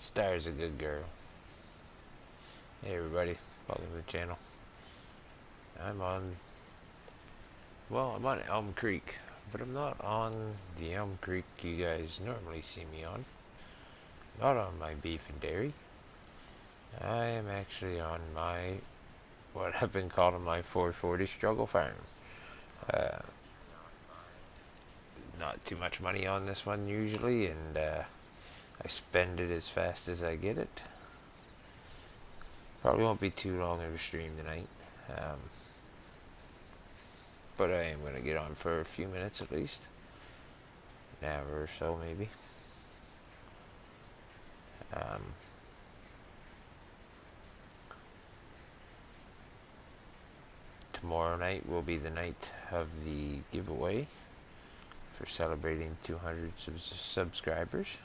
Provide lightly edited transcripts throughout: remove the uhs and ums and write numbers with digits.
Star's a good girl. Hey everybody, welcome to the channel. I'm on, I'm on Elm Creek, but I'm not on the Elm Creek you guys normally see me on. Not on my beef and dairy. I am actually on what I've been calling my 440 struggle farm. Uh, not too much money on this one usually, and I spend it as fast as I get it. Probably won't be too long of a stream tonight. But I am going to get on for a few minutes at least. An hour or so maybe. Um, Tomorrow night will be the night of the giveaway for celebrating 200 subscribers.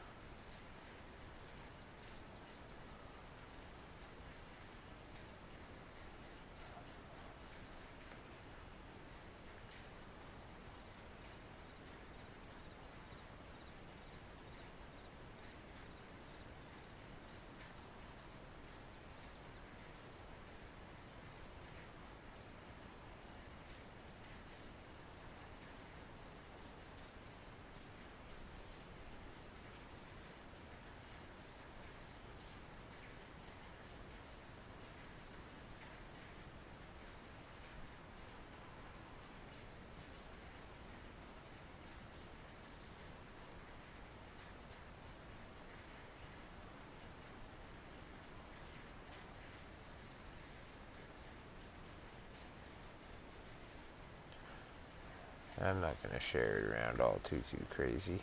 I'm not going to share it around all too crazy.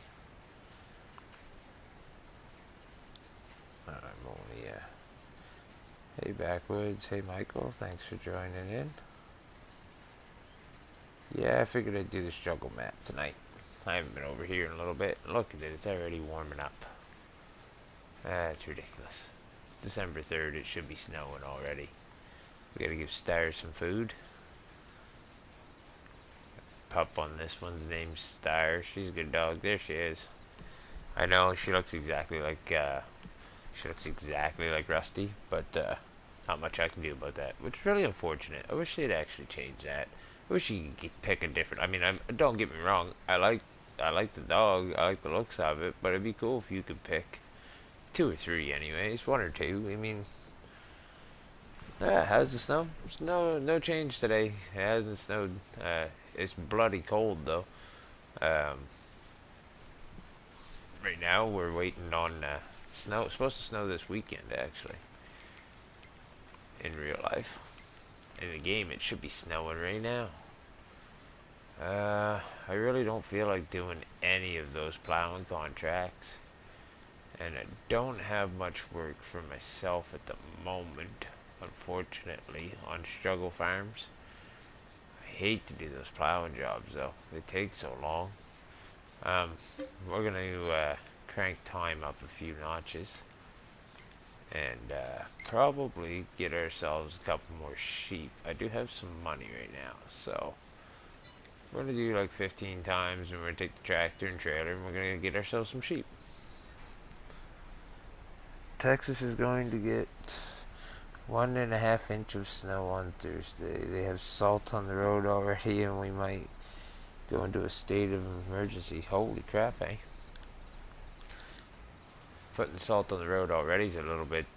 I'm only, hey Backwoods, hey Michael, thanks for joining in. Yeah, I figured I'd do the struggle map tonight. I haven't been over here in a little bit. Look at it, it's already warming up. That's ridiculous. It's December 3rd, it should be snowing already. We gotta give Star some food. Pup on this one's name's Star. She's a good dog. There she is. I know she looks exactly like Rusty, but not much I can do about that, which is really unfortunate. I wish they'd actually change that. I wish you could pick a different. I mean, don't get me wrong. I like the dog. I like the looks of it, but it'd be cool if you could pick two or three, anyways, one or two. I mean, how's the snow? No change today. It hasn't snowed. It's bloody cold though. Um, right now we're waiting on snow. It's supposed to snow this weekend, actually. In real life, in the game, it should be snowing right now. I really don't feel like doing any of those plowing contracts, and I don't have much work for myself at the moment, unfortunately, on struggle farms. I hate to do those plowing jobs though. They take so long. We're gonna crank time up a few notches and probably get ourselves a couple more sheep. I do have some money right now, so we're gonna do like 15 times, and we're gonna take the tractor and trailer, and we're gonna get ourselves some sheep. Texas is going to get 1.5 inches of snow on Thursday. They have salt on the road already, and we might go into a state of emergency. Holy crap, eh? Putting salt on the road already is a little bit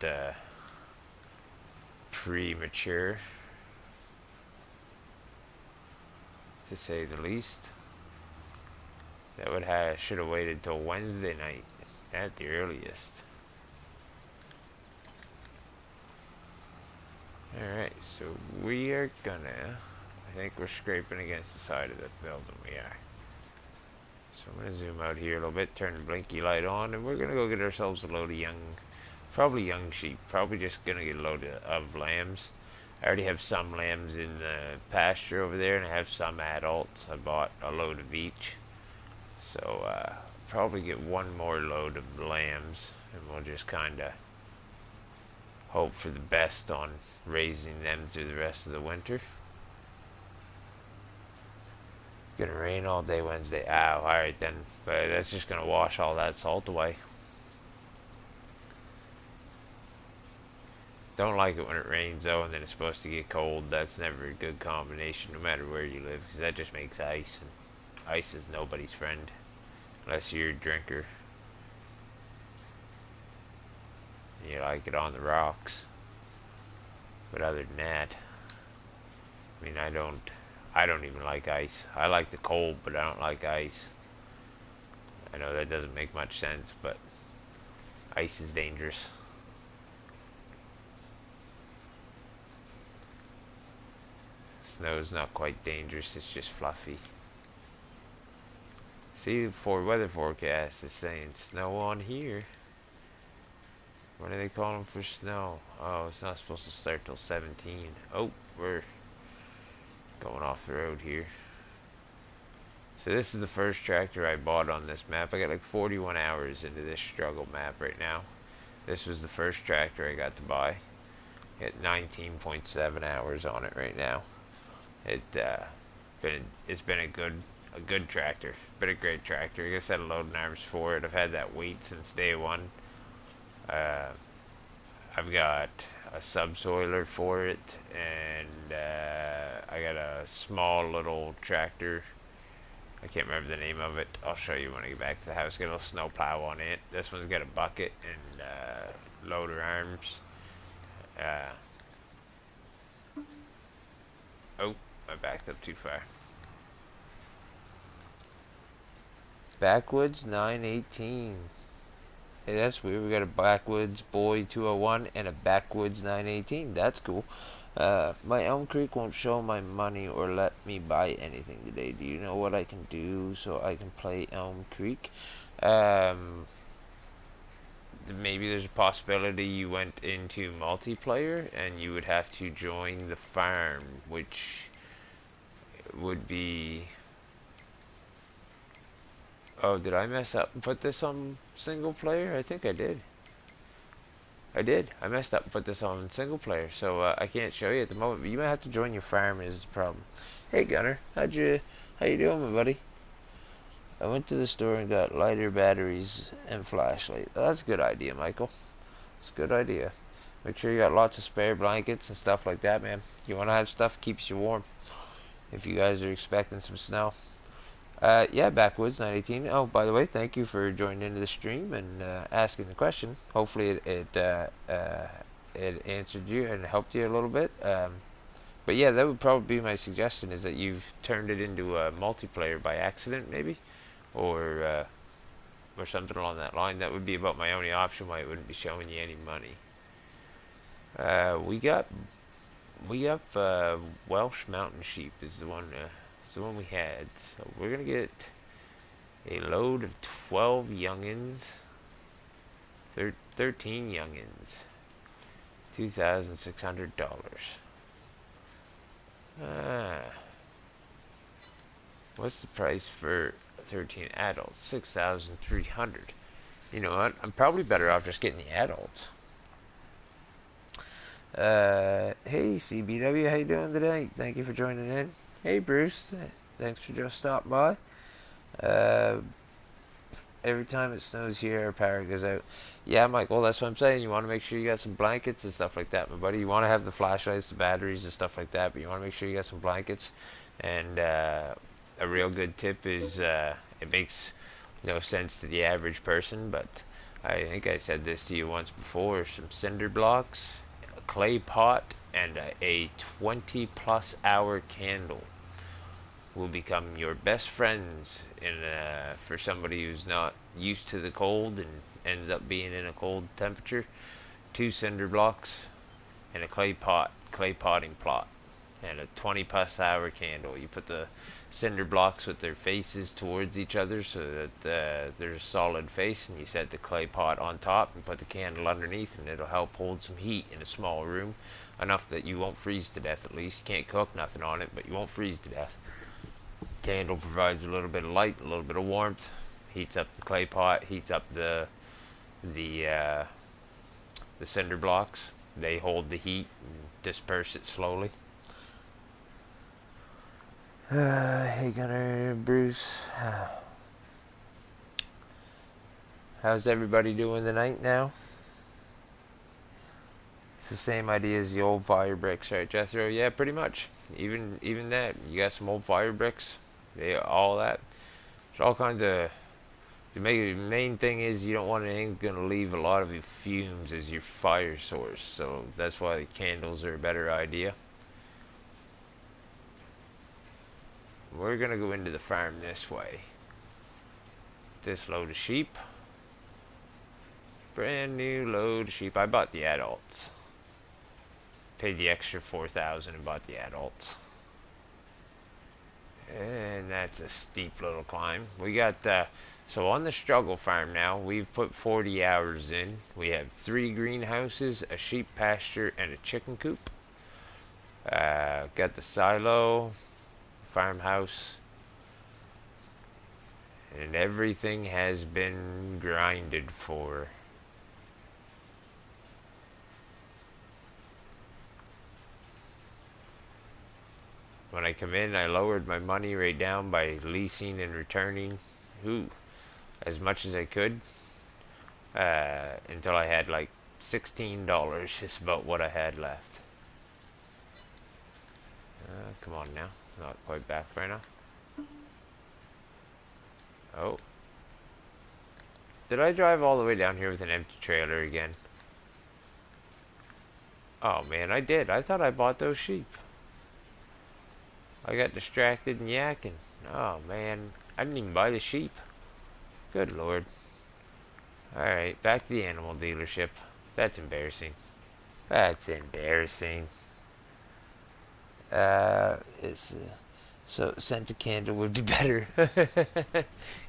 premature, to say the least. That should have waited till Wednesday night at the earliest. Alright, so we are gonna, I think we're scraping against the side of that building. We are. So I'm gonna zoom out here a little bit, turn the blinky light on, and we're gonna go get ourselves a load of probably young sheep. Probably just gonna get a load of lambs. I already have some lambs in the pasture over there, and I have some adults. I bought a load of each. So probably get one more load of lambs, and we'll just kinda hope for the best on raising them through the rest of the winter. Gonna rain all day Wednesday. Alright then. But that's just gonna wash all that salt away. Don't like it when it rains though, and then it's supposed to get cold. That's never a good combination, no matter where you live, because that just makes ice, and ice is nobody's friend, unless you're a drinker. You like it on the rocks. But other than that, I mean, I don't even like ice. I like the cold, but I don't like ice. I know that doesn't make much sense, but ice is dangerous. Snow's not quite dangerous, it's just fluffy. See, for weather forecast is saying snow on here. When are they calling for snow? Oh, it's not supposed to start till 17. Oh, we're going off the road here. So this is the first tractor I bought on this map. I got like 41 hours into this struggle map right now. This was the first tractor I got to buy. Got 19.7 hours on it right now. It's been a good tractor. Been a great tractor. I guess I had loading arms for it. I've had that weight since day one. Uh, I've got a subsoiler for it, and I got a small little tractor. I can't remember the name of it. I'll show you when I get back to the house. Got a little snow plow on it. This one's got a bucket and loader arms. Uh, oh, I backed up too far. Backwoods 918. Hey, that's weird. We got a Backwoods Boy 201 and a Backwoods 918. That's cool. My Elm Creek won't show my money or let me buy anything today. Do you know what I can do so I can play Elm Creek? Maybe there's a possibility you went into multiplayer and you would have to join the farm, which would be... Oh, did I mess up and put this on single player? I think I did. I messed up and put this on single player, so I can't show you at the moment. But you might have to join your farm is the problem. Hey Gunner, how you doing, my buddy? I went to the store and got lighter, batteries, and flashlight. That's a good idea, Michael. It's a good idea. Make sure you got lots of spare blankets and stuff like that, man. You want to have stuff that keeps you warm. If you guys are expecting some snow. Yeah, Backwoods 918. Oh, by the way, thank you for joining into the stream and asking the question. Hopefully it answered you and helped you a little bit. But yeah, that would probably be my suggestion, is that you've turned it into a multiplayer by accident, maybe, or something along that line. That would be about my only option why it wouldn't be showing you any money. We got Welsh Mountain Sheep is the one. It's the one we had. So we're gonna get a load of 12 youngins, 13 youngins, $2,600. What's the price for 13 adults? 6,300. You know what? I'm probably better off just getting the adults. Hey CBW, how you doing today? Thank you for joining in. Hey Bruce, thanks for just stopping by. Every time it snows here, our power goes out. Yeah, Michael, that's what I'm saying. You want to make sure you got some blankets and stuff like that, my buddy. You want to have the flashlights, the batteries, and stuff like that, but you want to make sure you got some blankets. And a real good tip is it makes no sense to the average person, but I think I said this to you once before. Some cinder blocks, a clay pot, and a 20-plus hour candle will become your best friends for somebody who's not used to the cold and ends up being in a cold temperature. 2 cinder blocks and a clay potting plot, and a 20-plus hour candle. You put the cinder blocks with their faces towards each other so that there's a solid face, and you set the clay pot on top and put the candle underneath, and it'll help hold some heat in a small room, enough that you won't freeze to death at least. You can't cook nothing on it, but you won't freeze to death. Candle provides a little bit of light, a little bit of warmth, heats up the clay pot, heats up the cinder blocks. They hold the heat and disperse it slowly. Hey Gunner, Bruce. How's everybody doing tonight now? It's the same idea as the old fire bricks, right, Jethro? Yeah, pretty much. Even that. You got some old fire bricks. They all that. There's all kinds of. The main thing is you don't want anything going to leave a lot of your fumes as your fire source. So that's why the candles are a better idea. We're gonna go into the farm this way. This load of sheep. Brand new load of sheep. I bought the adults. Paid the extra 4,000 and bought the adults. And that's a steep little climb. We got so on the struggle farm now, we've put 40 hours in. We have 3 greenhouses, a sheep pasture, and a chicken coop. Got the silo, farmhouse, and everything has been grinded for. When I come in, I lowered my money right down by leasing and returning as much as I could until I had like $16 is about what I had left. Come on now. Not quite back right now. Oh. Did I drive all the way down here with an empty trailer again? Oh man, I did. I thought I bought those sheep. I got distracted and yakking. Oh man, I didn't even buy the sheep. Good lord. Alright, back to the animal dealership. That's embarrassing. That's embarrassing. So scented candle would be better.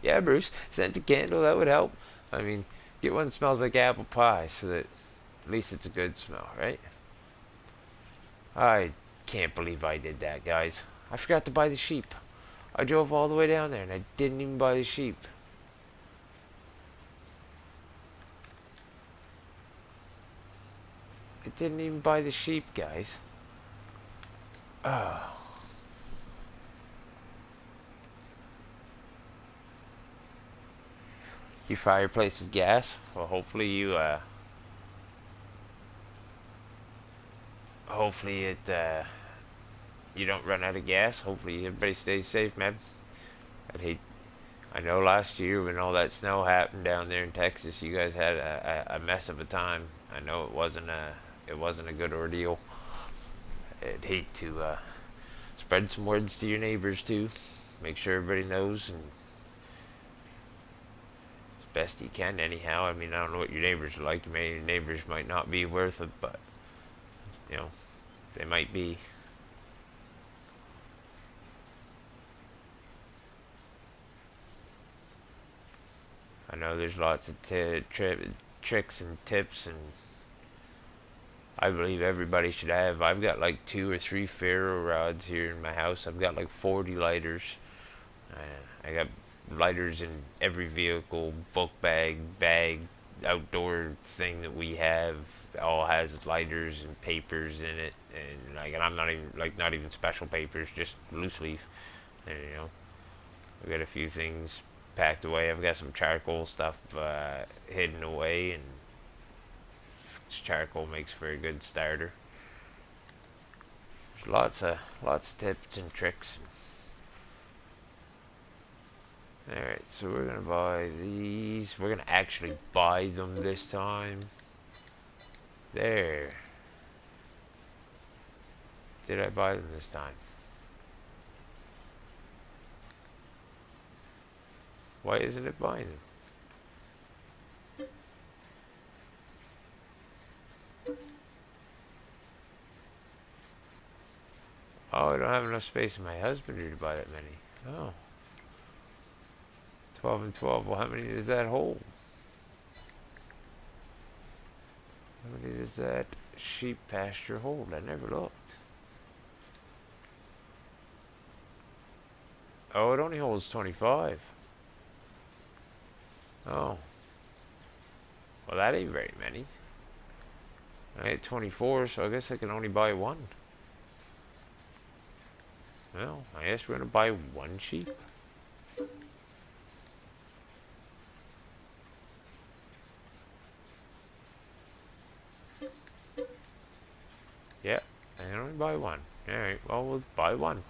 Yeah, Bruce, scented candle, that would help. I mean, get one that smells like apple pie so that at least it's a good smell, right? I can't believe I did that, guys. I forgot to buy the sheep. I drove all the way down there and I didn't even buy the sheep. I didn't even buy the sheep, guys. Oh. Your fireplace is gas? Well, hopefully you, hopefully you don't run out of gas. Hopefully everybody stays safe, man. I know last year when all that snow happened down there in Texas, you guys had a mess of a time. I know it wasn't a good ordeal. I'd hate to spread some words to your neighbors too. Make sure everybody knows and as best you can anyhow. I mean, I don't know what your neighbors are like. Your neighbors might not be worth it, but you know, they might be. I know there's lots of tricks and tips, and I believe everybody should have. I've got like 2 or 3 ferro rods here in my house. I've got like 40 lighters. I got lighters in every vehicle, book bag, outdoor thing that we have. All has lighters and papers in it, and I'm not even special papers, just loose leaf. And you know, I've got a few things packed away. I've got some charcoal stuff hidden away, and charcoal makes for a good starter. There's lots of tips and tricks. Alright, so we're gonna buy these. We're gonna actually buy them this time. There. Did I buy them this time? Why isn't it buying them? Oh, I don't have enough space in my husbandry to buy that many. Oh. 12 and 12. Well, how many does that hold? How many does that sheep pasture hold? I never looked. Oh, it only holds 25. Oh. Well, that ain't very many. I had 24, so I guess I can only buy one. Well, I guess we're gonna buy one sheep. Yeah, I can only buy one. Alright, well, we'll buy one.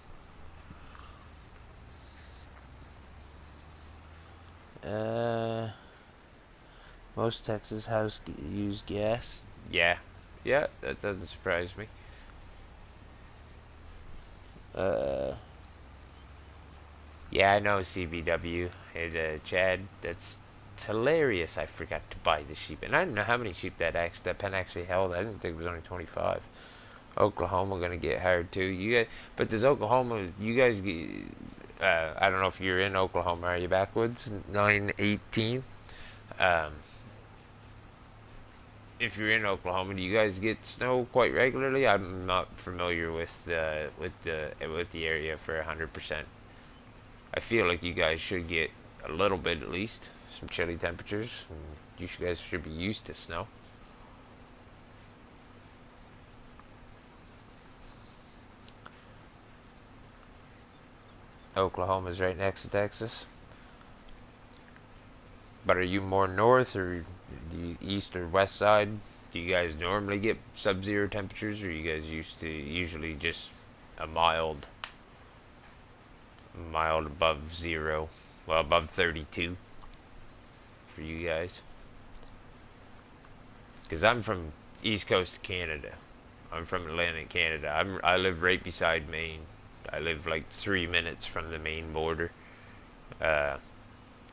Most Texas houses use gas. Yeah, yeah, that doesn't surprise me. Uh, Yeah, I know CBW. And, Chad, it's hilarious. I forgot to buy the sheep, and I didn't know how many sheep that pen actually held. I didn't think it was only 25. Oklahoma gonna get hard too. You guys, but does Oklahoma? You guys, I don't know if you're in Oklahoma. Are you backwoods? 918. Um, if you're in Oklahoma, do you guys get snow quite regularly? I'm not familiar with the area for 100%. I feel like you guys should get a little bit at least, some chilly temperatures. And you guys should be used to snow. Oklahoma's right next to Texas. But are you more north or the east or west side? Do you guys normally get sub-zero temperatures, or are you guys used to usually just a mild above zero, well above 32 for you guys? Because I'm from East Coast of Canada. I'm from Atlantic Canada. I live right beside Maine. I live like 3 minutes from the Maine border. Uh,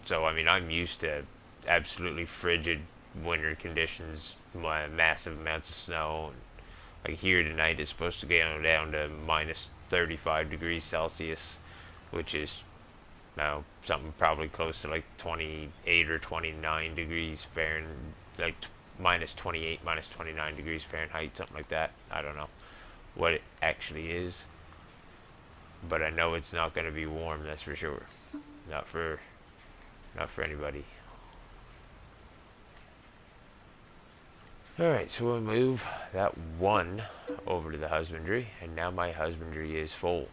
so I mean, I'm used to absolutely frigid winter conditions, massive amounts of snow. And like here tonight, it's supposed to go down to minus 35 degrees Celsius, which is now something probably close to like 28 or 29 degrees Fahrenheit, like minus 28, minus 29 degrees Fahrenheit, something like that. I don't know what it actually is, but I know it's not going to be warm. That's for sure. Not for not for anybody. All right, so we'll move that one over to the husbandry, and now my husbandry is full,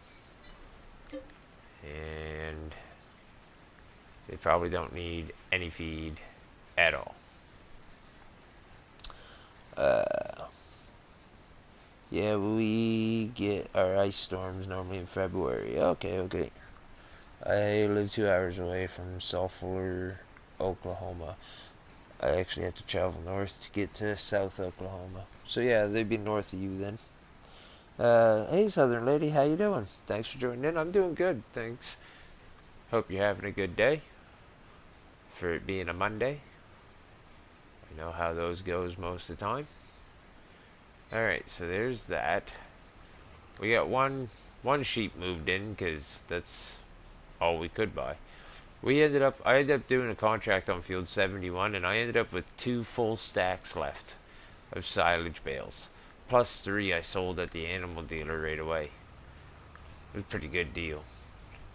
and they probably don't need any feed at all. uh, yeah, we get our ice storms normally in February. Okay, okay. I live 2 hours away from Sulphur, Oklahoma. I actually have to travel north to get to South Oklahoma. So yeah, they'd be north of you then. Hey Southern lady, how you doing? Thanks for joining in. I'm doing good, thanks. Hope you're having a good day for it being a Monday. I know how those goes most of the time. All right, so there's that. We got one sheep moved in because that's all we could buy. I ended up doing a contract on field 71, and I ended up with 2 full stacks left of silage bales, plus 3 I sold at the animal dealer right away. It was a pretty good deal,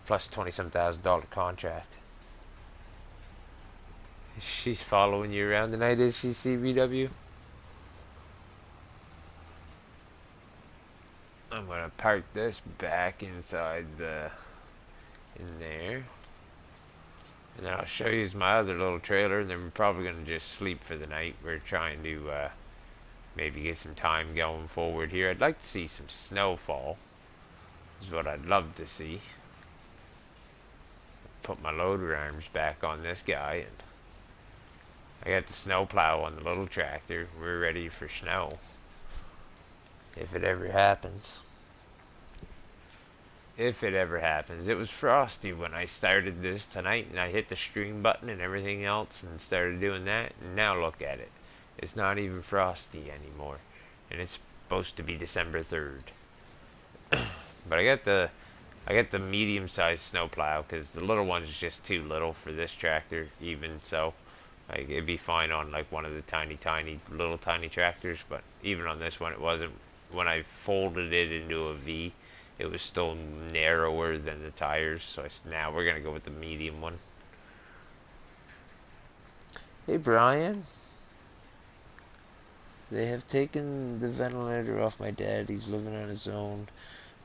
plus 20-some thousand-dollar contract. She's following you around tonight, is she, CBW? I'm gonna park this back inside in there. And then I'll show you my other little trailer, and then we're probably going to just sleep for the night. We're trying to maybe get some time going forward here. I'd like to see some snowfall, is what I'd love to see. Put my loader arms back on this guy, and I got the snow plow on the little tractor. We're ready for snow, if it ever happens. If it ever happens. It was frosty when I started this tonight, and I hit the stream button and everything else and started doing that, and now look at it. It's not even frosty anymore, and it's supposed to be December 3rd. But I got the medium-sized snowplow because the little one's just too little for this tractor, even so. Like, it'd be fine on like one of the little tiny tractors, but even on this one, it wasn't. When I folded it into a V, it was still narrower than the tires, so now we're gonna go with the medium one. Hey Brian, they have taken the ventilator off my dad. He's living on his own.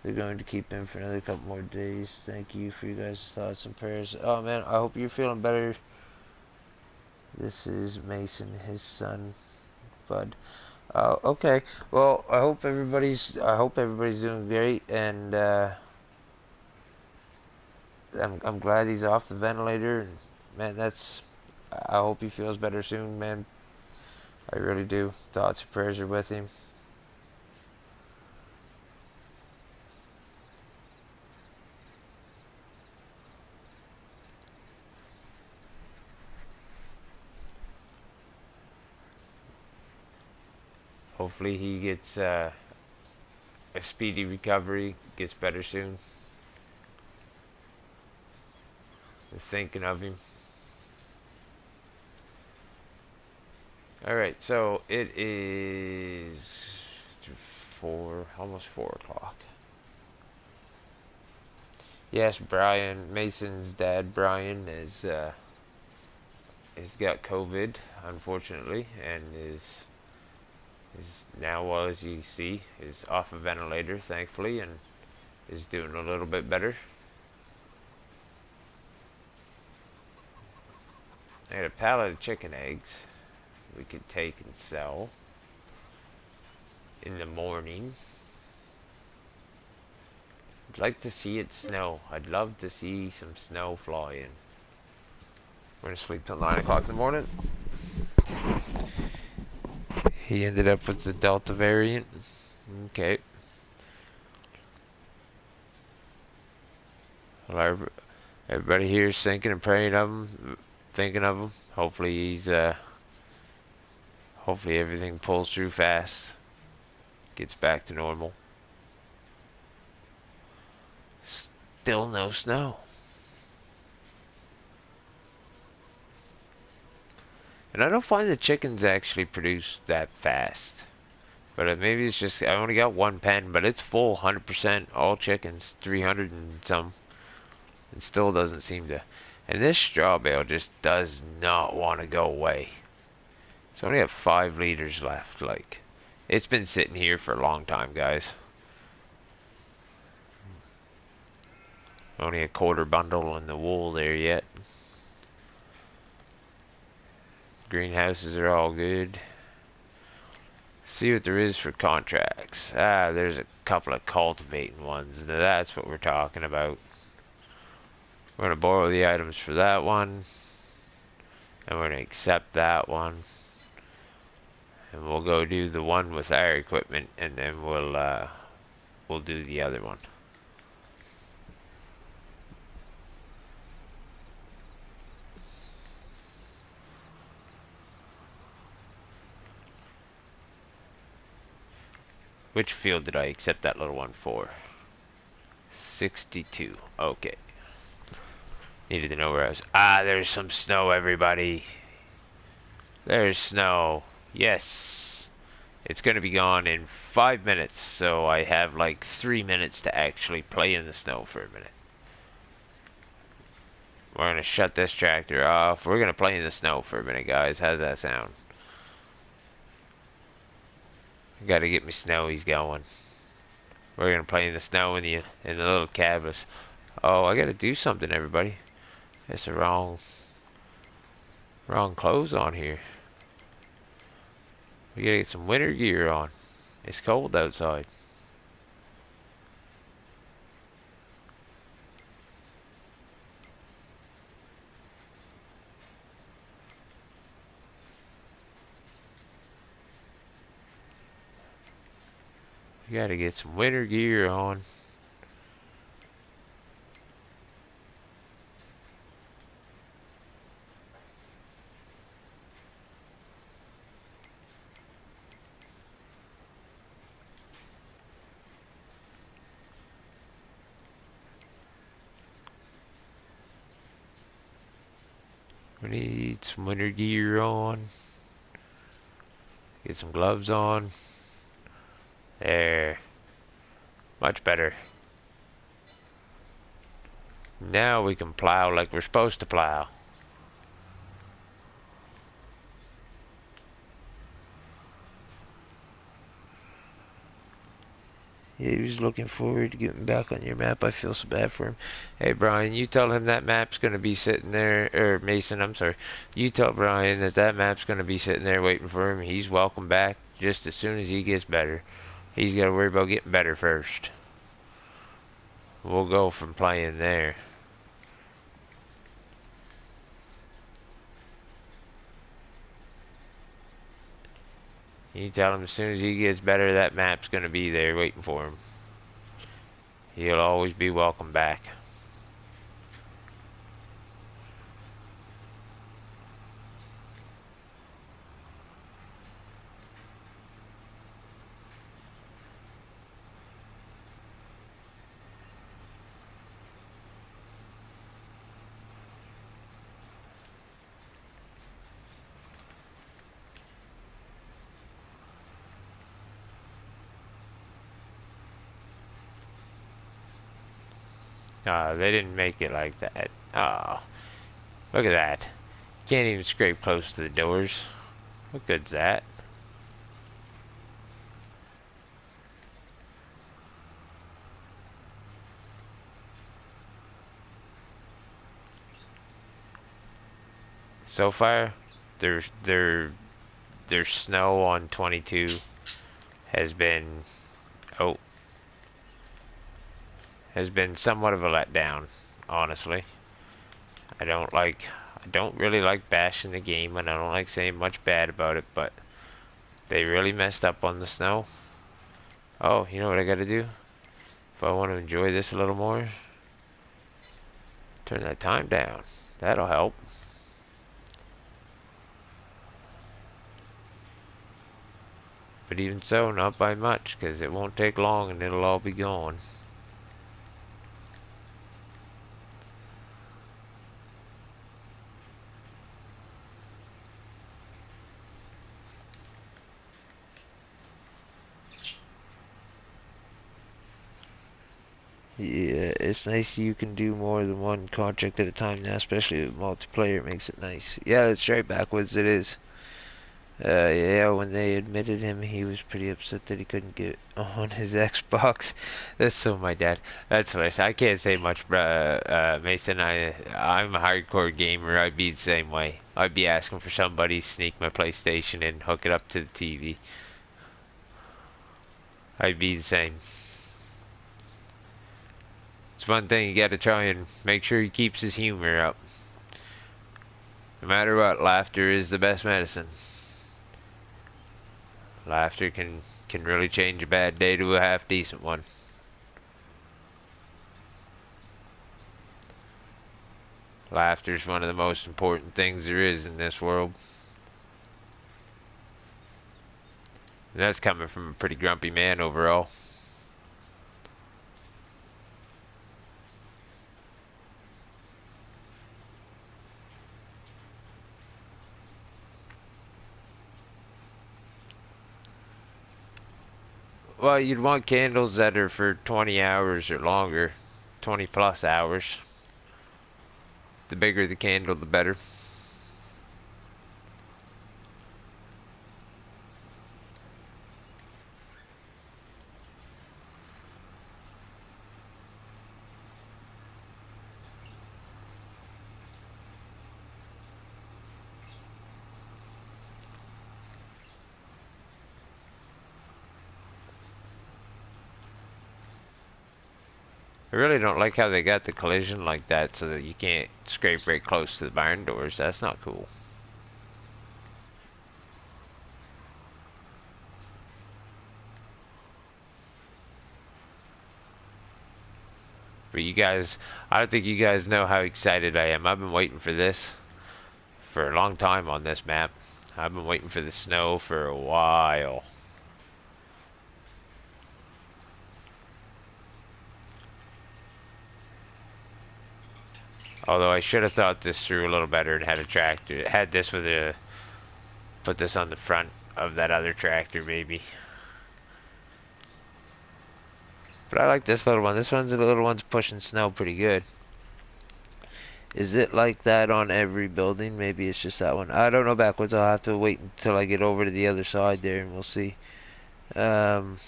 They're going to keep him for another couple more days. Thank you for you guys' thoughts and prayers. Oh man, I hope you're feeling better. This is Mason, his son, Bud. Okay. Well, I hope everybody's doing great, and I'm glad he's off the ventilator. And man, I hope he feels better soon, man. I really do. Thoughts and prayers are with him. Hopefully he gets a speedy recovery, gets better soon. We're thinking of him. Alright, so it is 4, almost 4 o'clock. Yes, Brian, Mason's dad, Brian, has got COVID, unfortunately, and is now, well, as you see, is off a ventilator, thankfully, and is doing a little bit better. I had a pallet of chicken eggs we could take and sell in the morning. I'd like to see it snow. I'd love to see some snow fly in. We're gonna sleep till 9 o'clock in the morning. He ended up with the Delta variant. Okay. Well, everybody here is thinking and praying of him, thinking of him. Hopefully everything pulls through fast, gets back to normal. Still no snow. And I don't find the chickens actually produce that fast. But maybe it's just, I only got one pen, but it's full 100%, all chickens, 300 and some. And still doesn't seem to. And this straw bale just does not want to go away. So I only have 5 liters left. Like, it's been sitting here for a long time, guys. Only a quarter bundle in the wool there yet. Greenhouses are all good. See what there is for contracts. There's a couple of cultivating ones. Now that's what we're talking about. We're going to borrow the items for that one. And we're going to accept that one. And we'll go do the one with our equipment, and then we'll do the other one. Which field did I accept that little one for? 62. Okay. Needed to know where I was. There's some snow, everybody. There's snow. Yes. It's going to be gone in 5 minutes, so I have like 3 minutes to actually play in the snow for a minute. We're going to shut this tractor off. We're going to play in the snow for a minute, guys. How's that sound? Got to get me snowies going. We're going to play in the snow in the little cabinets. Oh, I got to do something, everybody. That's the wrong clothes on here. We gotta get some winter gear on. It's cold outside. We gotta get some winter gear on. We need some winter gear on. Get some gloves on. There. Much better. Now we can plow like we're supposed to plow. Yeah, he was looking forward to getting back on your map. I feel so bad for him. Hey, Brian, you tell him that map's going to be sitting there, or Mason, I'm sorry. You tell Brian that that map's going to be sitting there waiting for him. He's welcome back just as soon as he gets better. He's got to worry about getting better first. We'll go from playing there. You tell him as soon as he gets better, that map's going to be there waiting for him. He'll always be welcome back. They didn't make it like that. Oh, look at that. Can't even scrape close to the doors. What good's that? So far, their snow on 22 has been oh has been somewhat of a letdown, honestly. I don't really like bashing the game, and I don't like saying much bad about it, but they really messed up on the snow. Oh, you know what I gotta do? If I want to enjoy this a little more, turn that time down. That'll help. But even so, not by much, because it won't take long and it'll all be gone. Yeah, it's nice you can do more than one contract at a time now, especially with multiplayer. It makes it nice. Yeah, it's right backwards. It is. Yeah, when they admitted him, he was pretty upset that he couldn't get on his Xbox. That's so my dad. That's hilarious. I can't say much, Mason. I'm a hardcore gamer. I'd be the same way. I'd be asking for somebody to sneak my PlayStation and hook it up to the TV. I'd be the same. It's one thing you gotta try and make sure he keeps his humor up. No matter what, laughter is the best medicine. Laughter can really change a bad day to a half decent one. Laughter is one of the most important things there is in this world. And that's coming from a pretty grumpy man overall. Well, you'd want candles that are for 20 hours or longer. 20 plus hours. The bigger the candle, the better. I really don't like how they got the collision like that so that you can't scrape right close to the barn doors. That's not cool. But you guys, I don't think you guys know how excited I am. I've been waiting for this for a long time on this map. I've been waiting for the snow for a while. Although I should have thought this through a little better and had a tractor. Had this with a put this on the front of that other tractor, maybe. But I like this little one. This one's the little one's pushing snow pretty good. Is it like that on every building? Maybe it's just that one. I don't know backwards. I'll have to wait until I get over to the other side there and we'll see. Um,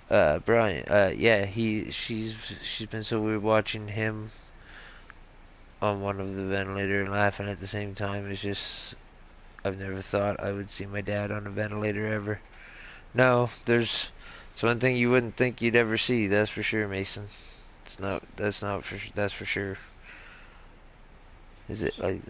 Brian. Yeah, she's been so weird watching him on one of the ventilator and laughing at the same time. It's just I've never thought I would see my dad on a ventilator ever. No, it's one thing you wouldn't think you'd ever see. That's for sure, Mason. It's not. That's for sure. Is it like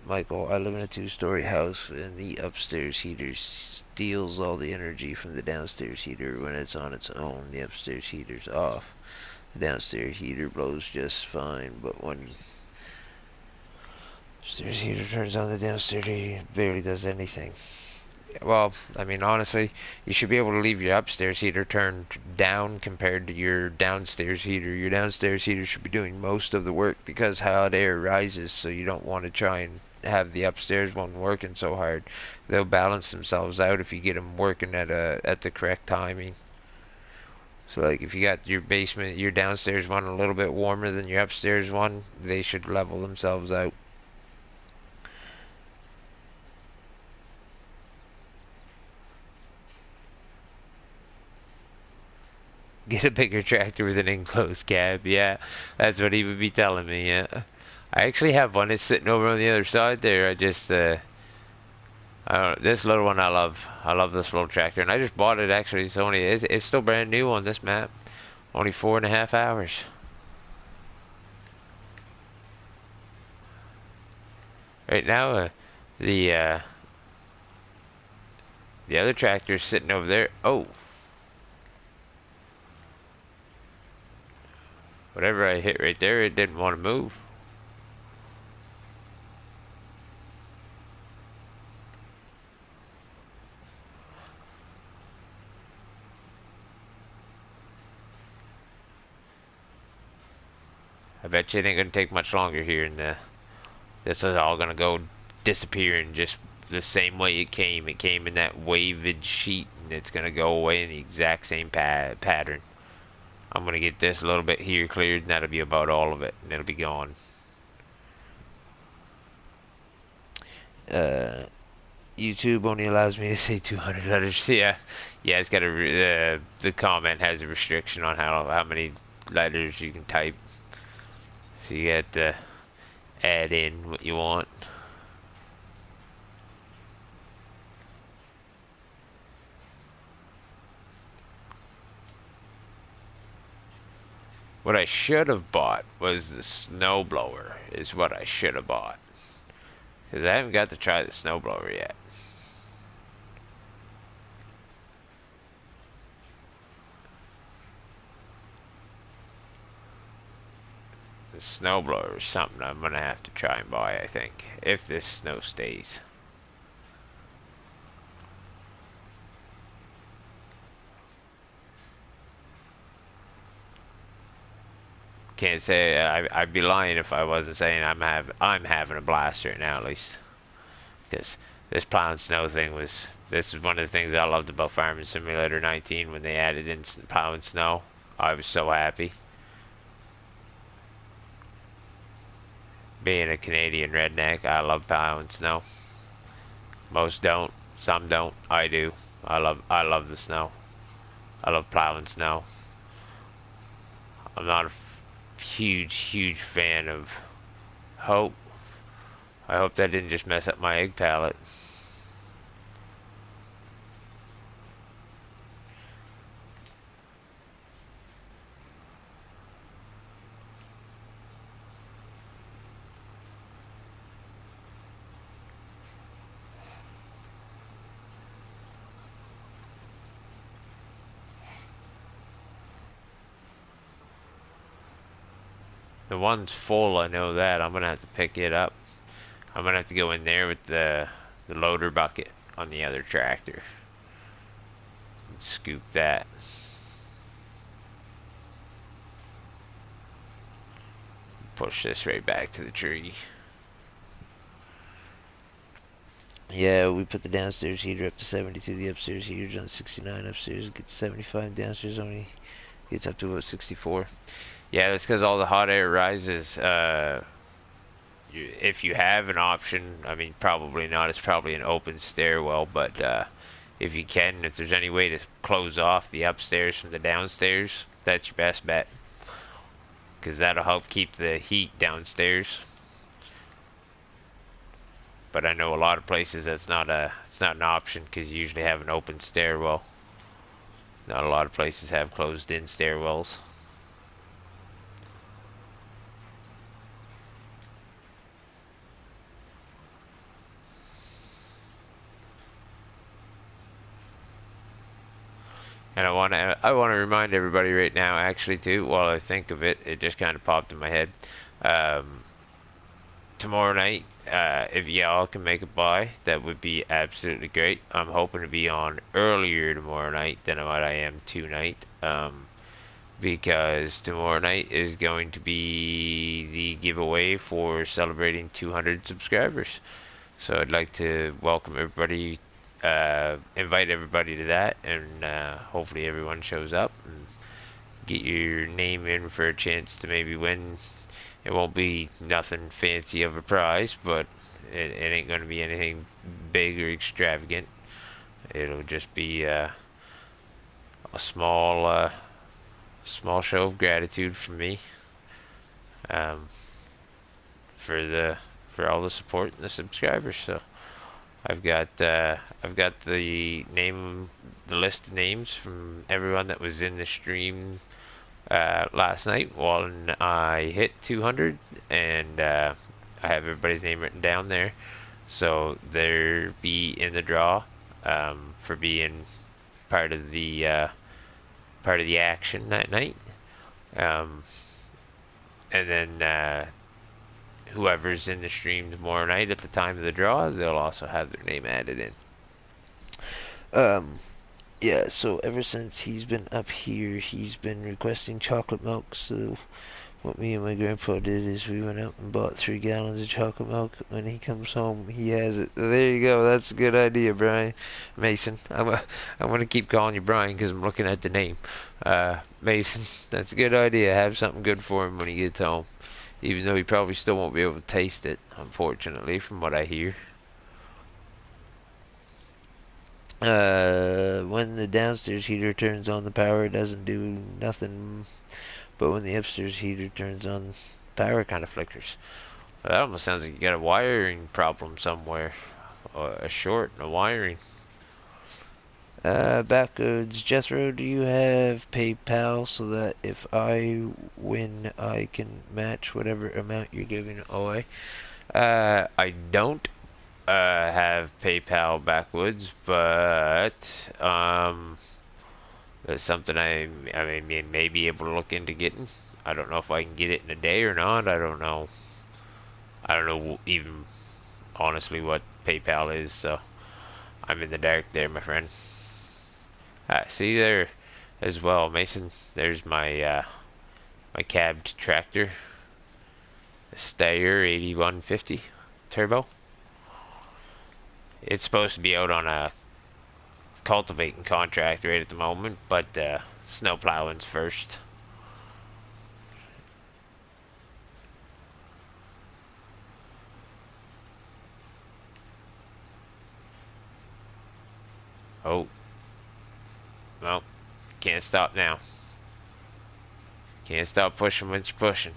Michael? I live in a two-story house, and the upstairs heater steals all the energy from the downstairs heater when it's on its own. The upstairs heater's off. The downstairs heater blows just fine, but when the upstairs heater turns on, the downstairs heater barely does anything. Well, I mean, honestly, you should be able to leave your upstairs heater turned down compared to your downstairs heater. Your downstairs heater should be doing most of the work because hot air rises, so you don't want to try and have the upstairs one working so hard. They'll balance themselves out if you get them working at the correct timing. So, like, if you got your downstairs one a little bit warmer than your upstairs one, they should level themselves out. Get a bigger tractor with an enclosed cab. Yeah, that's what he would be telling me. Yeah, I actually have one that's sitting over on the other side there. I don't know, this little one I love. I love this little tractor, and I just bought it actually. It's still brand new on this map. Only 4.5 hours. Right now, the uh, the other tractor is sitting over there. Oh, whatever I hit right there, it didn't want to move. I bet you it ain't gonna take much longer here, and this is all gonna go disappearing just the same way it came. It came in that waved sheet, and it's gonna go away in the exact same pattern. I'm gonna get this a little bit here cleared, and that'll be about all of it, and it'll be gone. YouTube only allows me to say 200 letters. Yeah, yeah, it's got the comment has a restriction on how many letters you can type. So you got to add in what you want. What I should have bought was the snowblower, is what I should have bought. Because I haven't got to try the snowblower yet. The snowblower is something I'm going to have to try and buy, I think, if this snow stays. Can't say I'd be lying if I wasn't saying I'm having a blast right now, at least. Because this plowing snow thing this is one of the things I loved about Farming Simulator 19 when they added in plowing snow. I was so happy. Being a Canadian redneck, I love plowing snow. Most don't, some don't. I do. I love the snow. I love plowing snow. I'm not a huge fan of hope. I hope that didn't just mess up my egg palette. The one's full, I know that. I'm gonna have to pick it up. I'm gonna have to go in there with the loader bucket on the other tractor and scoop that. Push this right back to the tree. Yeah, we put the downstairs heater up to 72. The upstairs heater's on 69. Upstairs gets 75. Downstairs only gets up to about 64. Yeah, that's because all the hot air rises. If you have an option, I mean, probably not. It's probably an open stairwell, but if you can, if there's any way to close off the upstairs from the downstairs, that's your best bet, because that'll help keep the heat downstairs. But I know a lot of places it's not an option, because you usually have an open stairwell. Not a lot of places have closed-in stairwells. And I wanna remind everybody right now, actually, too, while I think of it, it just kind of popped in my head. Um, Tomorrow night, if y'all can make it by, that would be absolutely great. I'm hoping to be on earlier tomorrow night than what I am tonight, because tomorrow night is going to be the giveaway for celebrating 200 subscribers. So I'd like to welcome everybody, invite everybody to that, and hopefully everyone shows up and get your name in for a chance to maybe win. It won't be nothing fancy of a prize, but it ain't going to be anything big or extravagant. It'll just be a small show of gratitude from me, um, for all the support and the subscribers. So I've got the list of names from everyone that was in the stream last night when I hit 200, and I have everybody's name written down there, so they'll be in the draw, for being part of the action that night. Um, and then whoever's in the stream tomorrow night at the time of the draw, they'll also have their name added in. Yeah, so ever since he's been up here, he's been requesting chocolate milk. So what me and my grandpa did is we went out and bought 3 gallons of chocolate milk. When he comes home, he has it. There you go. That's a good idea, Brian. Mason. I'm gonna keep calling you Brian because I'm looking at the name. Mason. That's a good idea. Have something good for him when he gets home. Even though he probably still won't be able to taste it, unfortunately, from what I hear. When the downstairs heater turns on, the power doesn't do nothing, but when the upstairs heater turns on, Power kind of flickers. That almost sounds like you got a wiring problem somewhere, or a short in the wiring. Backwards. Jethro, do you have PayPal so that if I win, I can match whatever amount you're giving away? I don't have PayPal backwoods, but that's something I may be able to look into getting. I don't know if I can get it in a day or not. I don't know. I don't know even honestly what PayPal is, so I'm in the dark there, my friend. See there as well, Mason. There's my my cabbed tractor, a Steyr 8150 turbo. It's supposed to be out on a cultivating contract right at the moment, but snow plowing's first. Oh, well, can't stop now. Can't stop pushing when you're pushing.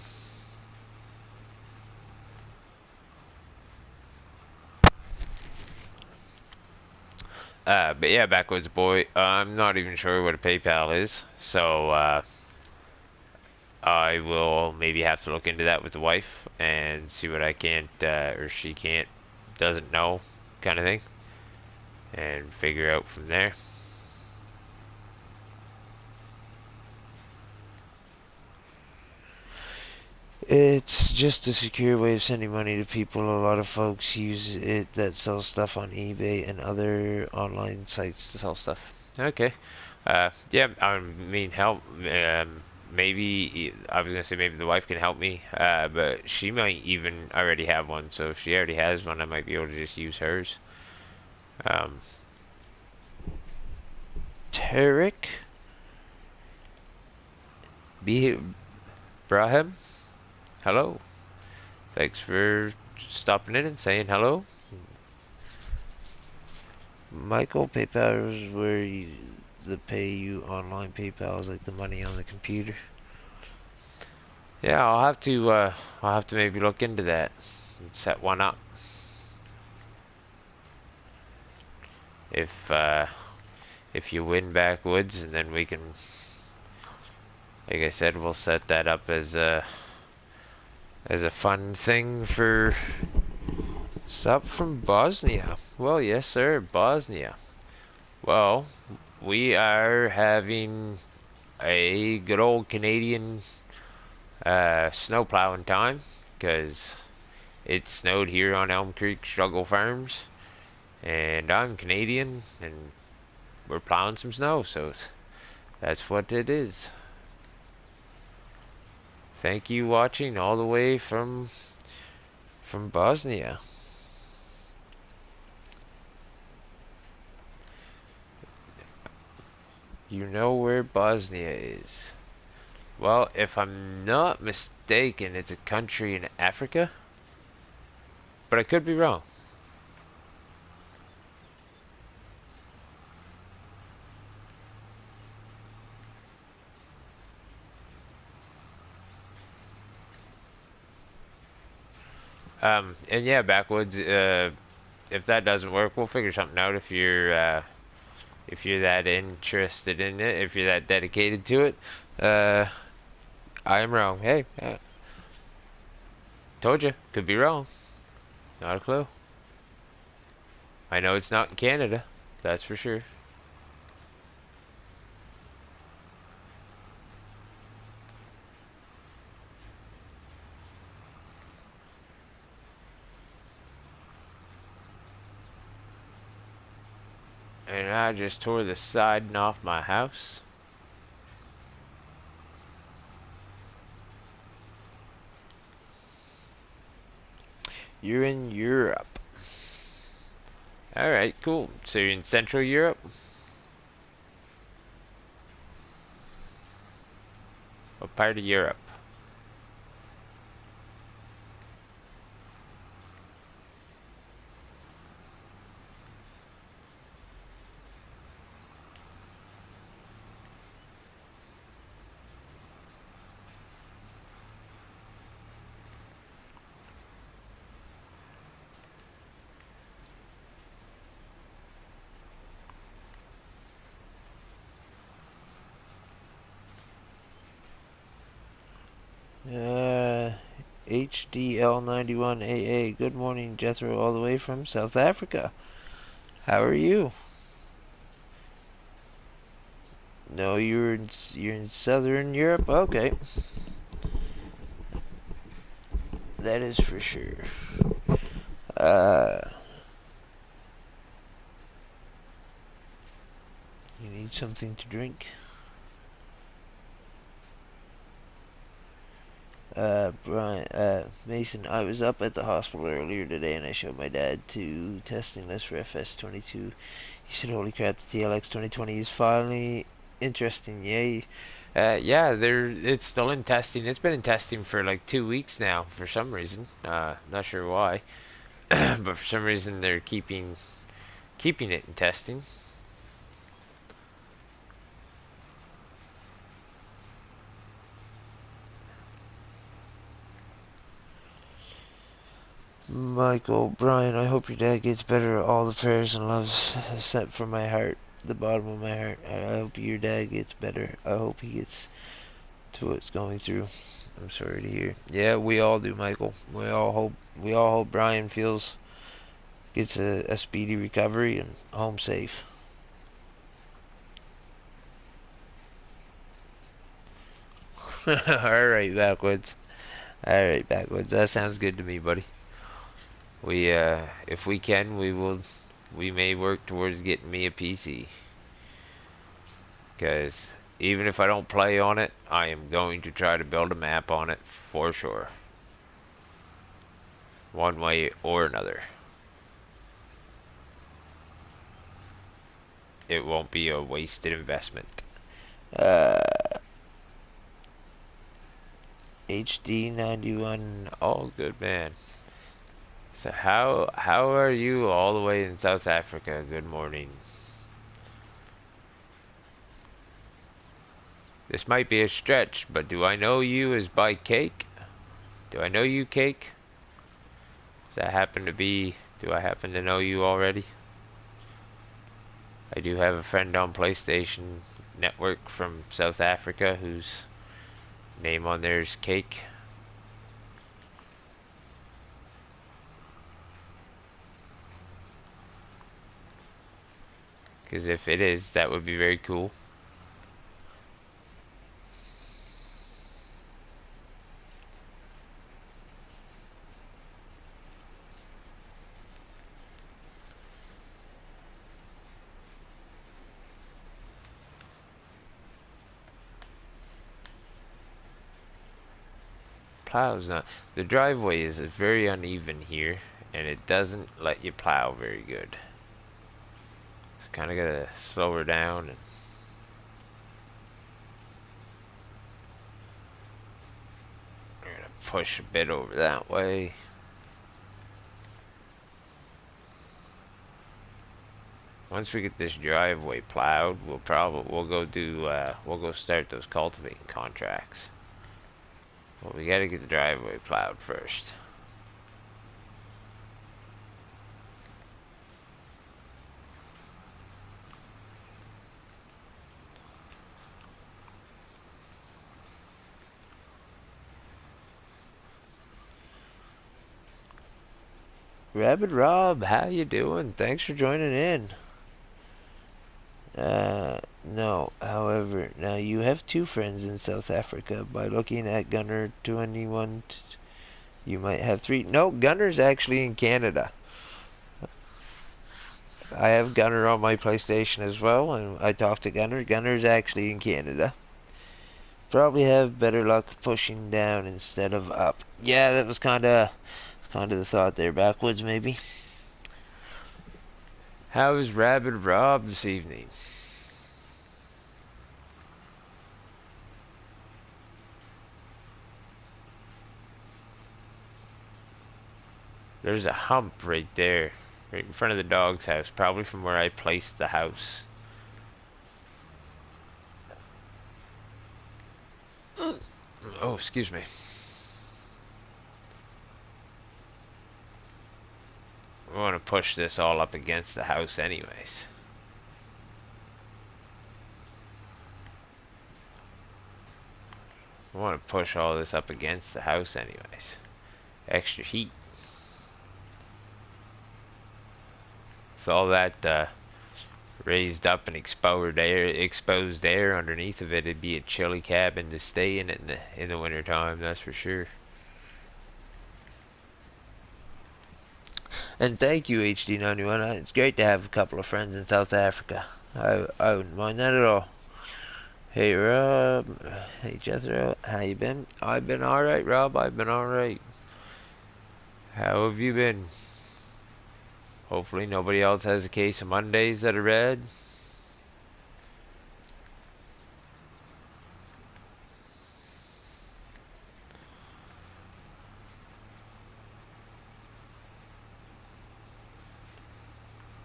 But yeah, Backwoods Boy, I'm not even sure what a PayPal is, so I will maybe have to look into that with the wife and see what I can't, or she can't, doesn't know, kind of thing, and figure out from there. It's just a secure way of sending money to people. A lot of folks use it that sell stuff on eBay and other online sites to sell stuff. Okay. Yeah, I mean, help. Maybe I was gonna say maybe the wife can help me, but she might even already have one. So if she already has one, I might be able to just use hers. Um, Tarek? Be Brahim, hello. Thanks for stopping in and saying hello. Michael, PayPal is where the pay you online. PayPal is like the money on the computer. Yeah, I'll have to maybe look into that and set one up. If if you win backwoods, and then we can, like I said, we'll set that up as a fun thing for Sup from Bosnia. Well, yes, sir, Bosnia. Well, we are having a good old Canadian snow plowing time because it snowed here on Elm Creek Struggle Farms, and I'm Canadian, and we're plowing some snow, so that's what it is. Thank you watching all the way from Bosnia. You know where Bosnia is. Well, if I'm not mistaken, it's a country in Africa, but I could be wrong. And yeah, backwoods. If that doesn't work, we'll figure something out. If you're that interested in it, if you're that dedicated to it, uh, I am wrong. Hey, told you, could be wrong. Not a clue. I know it's not in Canada, that's for sure. And I just tore the siding off my house. You're in Europe. Alright, cool. So you're in Central Europe? What part of Europe? HDL91AA. Good morning, Jethro, all the way from South Africa. How are you? No, you're in Southern Europe. Okay, that is for sure. Uh, you need something to drink? Brian, Mason, I was up at the hospital earlier today and I showed my dad two testing lists for FS22. He said, holy crap, the TLX 2020 is finally interesting, yay. Yeah, it's still in testing. It's been in testing for like 2 weeks now for some reason. Not sure why. But for some reason they're keeping it in testing. Michael, Brian, I hope your dad gets better. All the prayers and loves sent from my heart, the bottom of my heart. I hope your dad gets better. I hope he gets to what's going through. I'm sorry to hear. Yeah, we all do, Michael. We all hope Brian gets a speedy recovery and home safe. Alright, Backwoods. Alright, Backwoods. That sounds good to me, buddy. If we can, we may work towards getting me a PC. Because even if I don't play on it, I am going to try to build a map on it for sure. One way or another. It won't be a wasted investment. HD91. Oh, good man. So how are you all the way in South Africa? Good morning. This might be a stretch, but do I know you as by Cake? Do I know you, Cake? Does that happen to be... Do I happen to know you already? I do have a friend on PlayStation Network from South Africa whose name on there is Cake. Because if it is, that would be very cool. Plow's not... The driveway is very uneven here, and it doesn't let you plow very good. So kind of gotta slow her down and... We're gonna push a bit over that way. Once we get this driveway plowed, we'll go start those cultivating contracts. Well, we gotta get the driveway plowed first. Rabbit Rob, how you doing? Thanks for joining in. No. However, now you have two friends in South Africa. By looking at Gunner 21, you might have three. No, Gunner's actually in Canada. I have Gunner on my PlayStation as well, and I talked to Gunner. Gunner's actually in Canada. Probably have better luck pushing down instead of up. Yeah, that was kinda the thought there. Backwoods, maybe. How is Rabbit Rob this evening? There's a hump right there, right in front of the dog's house, probably from where I placed the house. Oh, excuse me. I want to push this all up against the house anyways. I want to push all this up against the house anyways. Extra heat. So all that raised up and exposed air underneath of it, it'd be a chilly cabin to stay in in the winter time, that's for sure. And thank you, HD91. It's great to have a couple of friends in South Africa. I wouldn't mind that at all. Hey Rob, hey Jethro, how you been? I've been alright, Rob, I've been alright. How have you been? Hopefully nobody else has a case of Mondays that are red.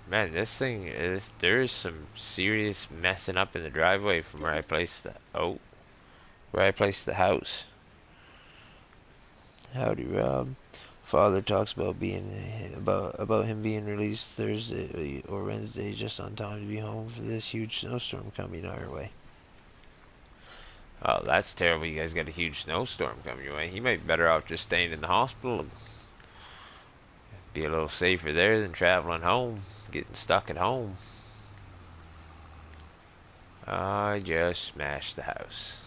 Man, this thing is... There's some serious messing up in the driveway from where I placed the... Oh. Where I placed the house. Howdy, Rob. Father talks about about him being released Thursday or Wednesday just on time to be home for this huge snowstorm coming our way. Oh, that's terrible. You guys got a huge snowstorm coming your way. He might be better off just staying in the hospital and be a little safer there than traveling home, getting stuck at home. I just smashed the house.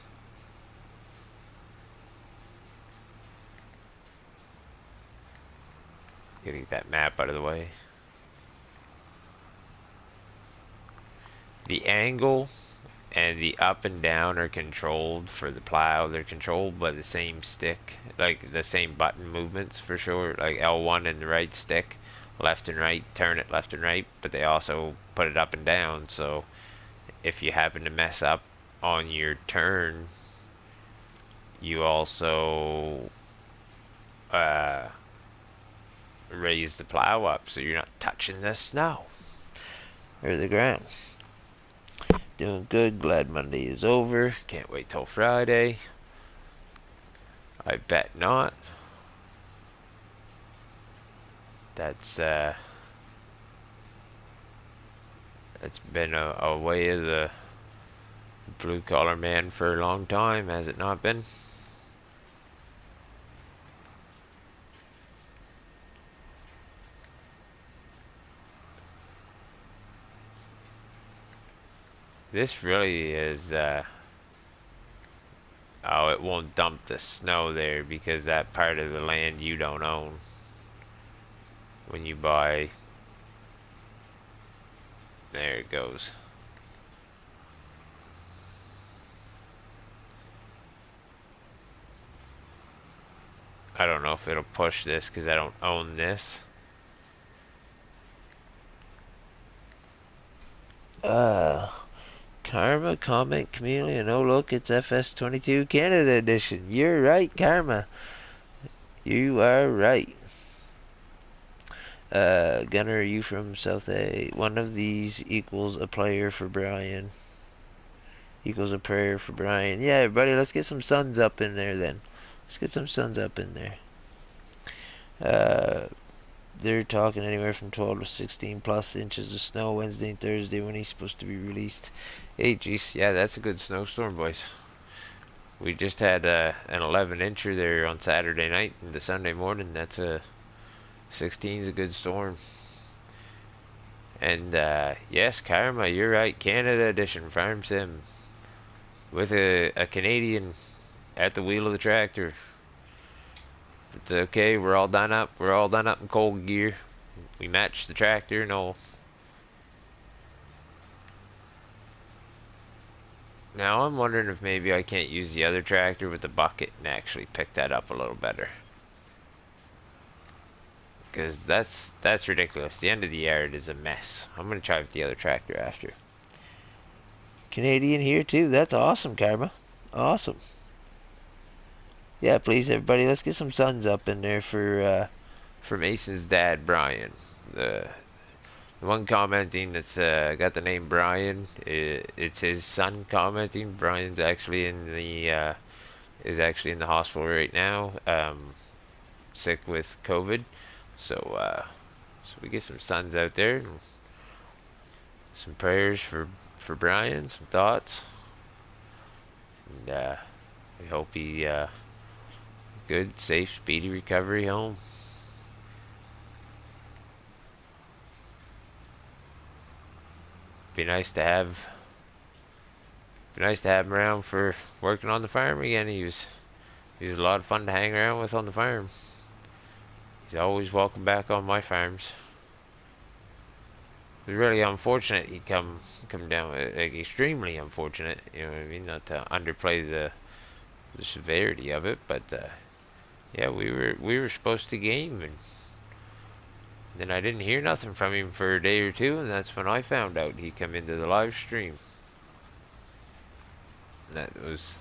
Gotta get that map out of the way. The angle and the up and down are controlled for the plow. They're controlled by the same stick, like the same button movements for sure, like L1 and the right stick, left and right, turn it left and right, but they also put it up and down, so if you happen to mess up on your turn, you also raise the plow up so you're not touching the snow or the ground. Doing good. Glad Monday is over. Can't wait till Friday. I bet not. That's been a way of the blue collar man for a long time, has it not been? This really is oh, it won't dump the snow there because that part of the land you don't own when you buy. There it goes. I don't know if it'll push this because I don't own this. Karma, comment, chameleon. Oh, look, it's FS22 Canada edition. You're right, Karma. You are right. Gunner, are you from South A? One of these equals a player for Brian. Equals a prayer for Brian. Yeah, everybody, let's get some suns up in there then. Let's get some suns up in there. They're talking anywhere from 12 to 16 plus inches of snow Wednesday and Thursday when he's supposed to be released. Hey, geez, yeah, that's a good snowstorm, boys. We just had an 11-incher there on Saturday night and the Sunday morning. That's a 16's a good storm. And yes, Karma, you're right. Canada edition Farm Sim with a Canadian at the wheel of the tractor. It's okay. We're all done up. We're all done up in cold gear. We match the tractor and all. Now I'm wondering if maybe I can't use the other tractor with the bucket and actually pick that up a little better. Because that's ridiculous. The end of the yard is a mess. I'm going to try with the other tractor after. Canadian here too. That's awesome, Karma. Awesome. Yeah, please, everybody, let's get some suns up in there for Mason's dad, Brian. The one commenting that's got the name Brian, it's his son commenting. Brian's actually in the is actually in the hospital right now, sick with COVID. So we get some suns out there, and some prayers for Brian, some thoughts, and we hope he good, safe, speedy recovery home. Be nice to have him around for working on the farm again. He was a lot of fun to hang around with on the farm. He's always welcome back on my farms. It was really unfortunate he come down, like extremely unfortunate. You know what I mean? Not to underplay the severity of it, but yeah, we were supposed to game, and then I didn't hear nothing from him for a day or two, and that's when I found out he come into the live stream. And that was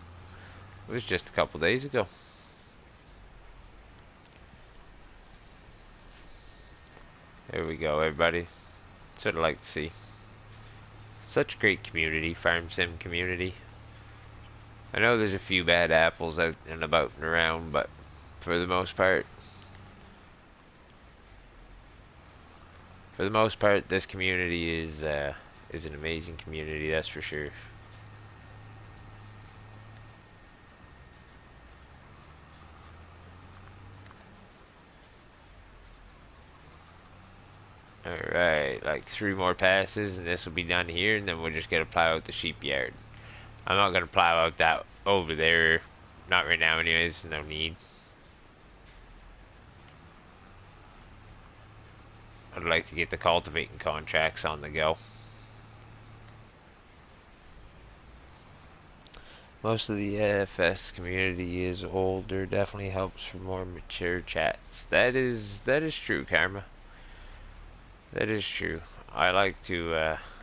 just a couple days ago. There we go, everybody. That's what I like to see. Such great community, Farm Sim community. I know there's a few bad apples out and about and around, but for the most part, this community is an amazing community. That's for sure. Alright, like 3 more passes and this will be done here, and then we're just gonna plow out the sheep yard. I'm not gonna plow out that over there. Not right now anyways, no need. I'd like to get the cultivating contracts on the go. Most of the AFS community is older. Definitely helps for more mature chats. That is true, Karma. That is true. I like to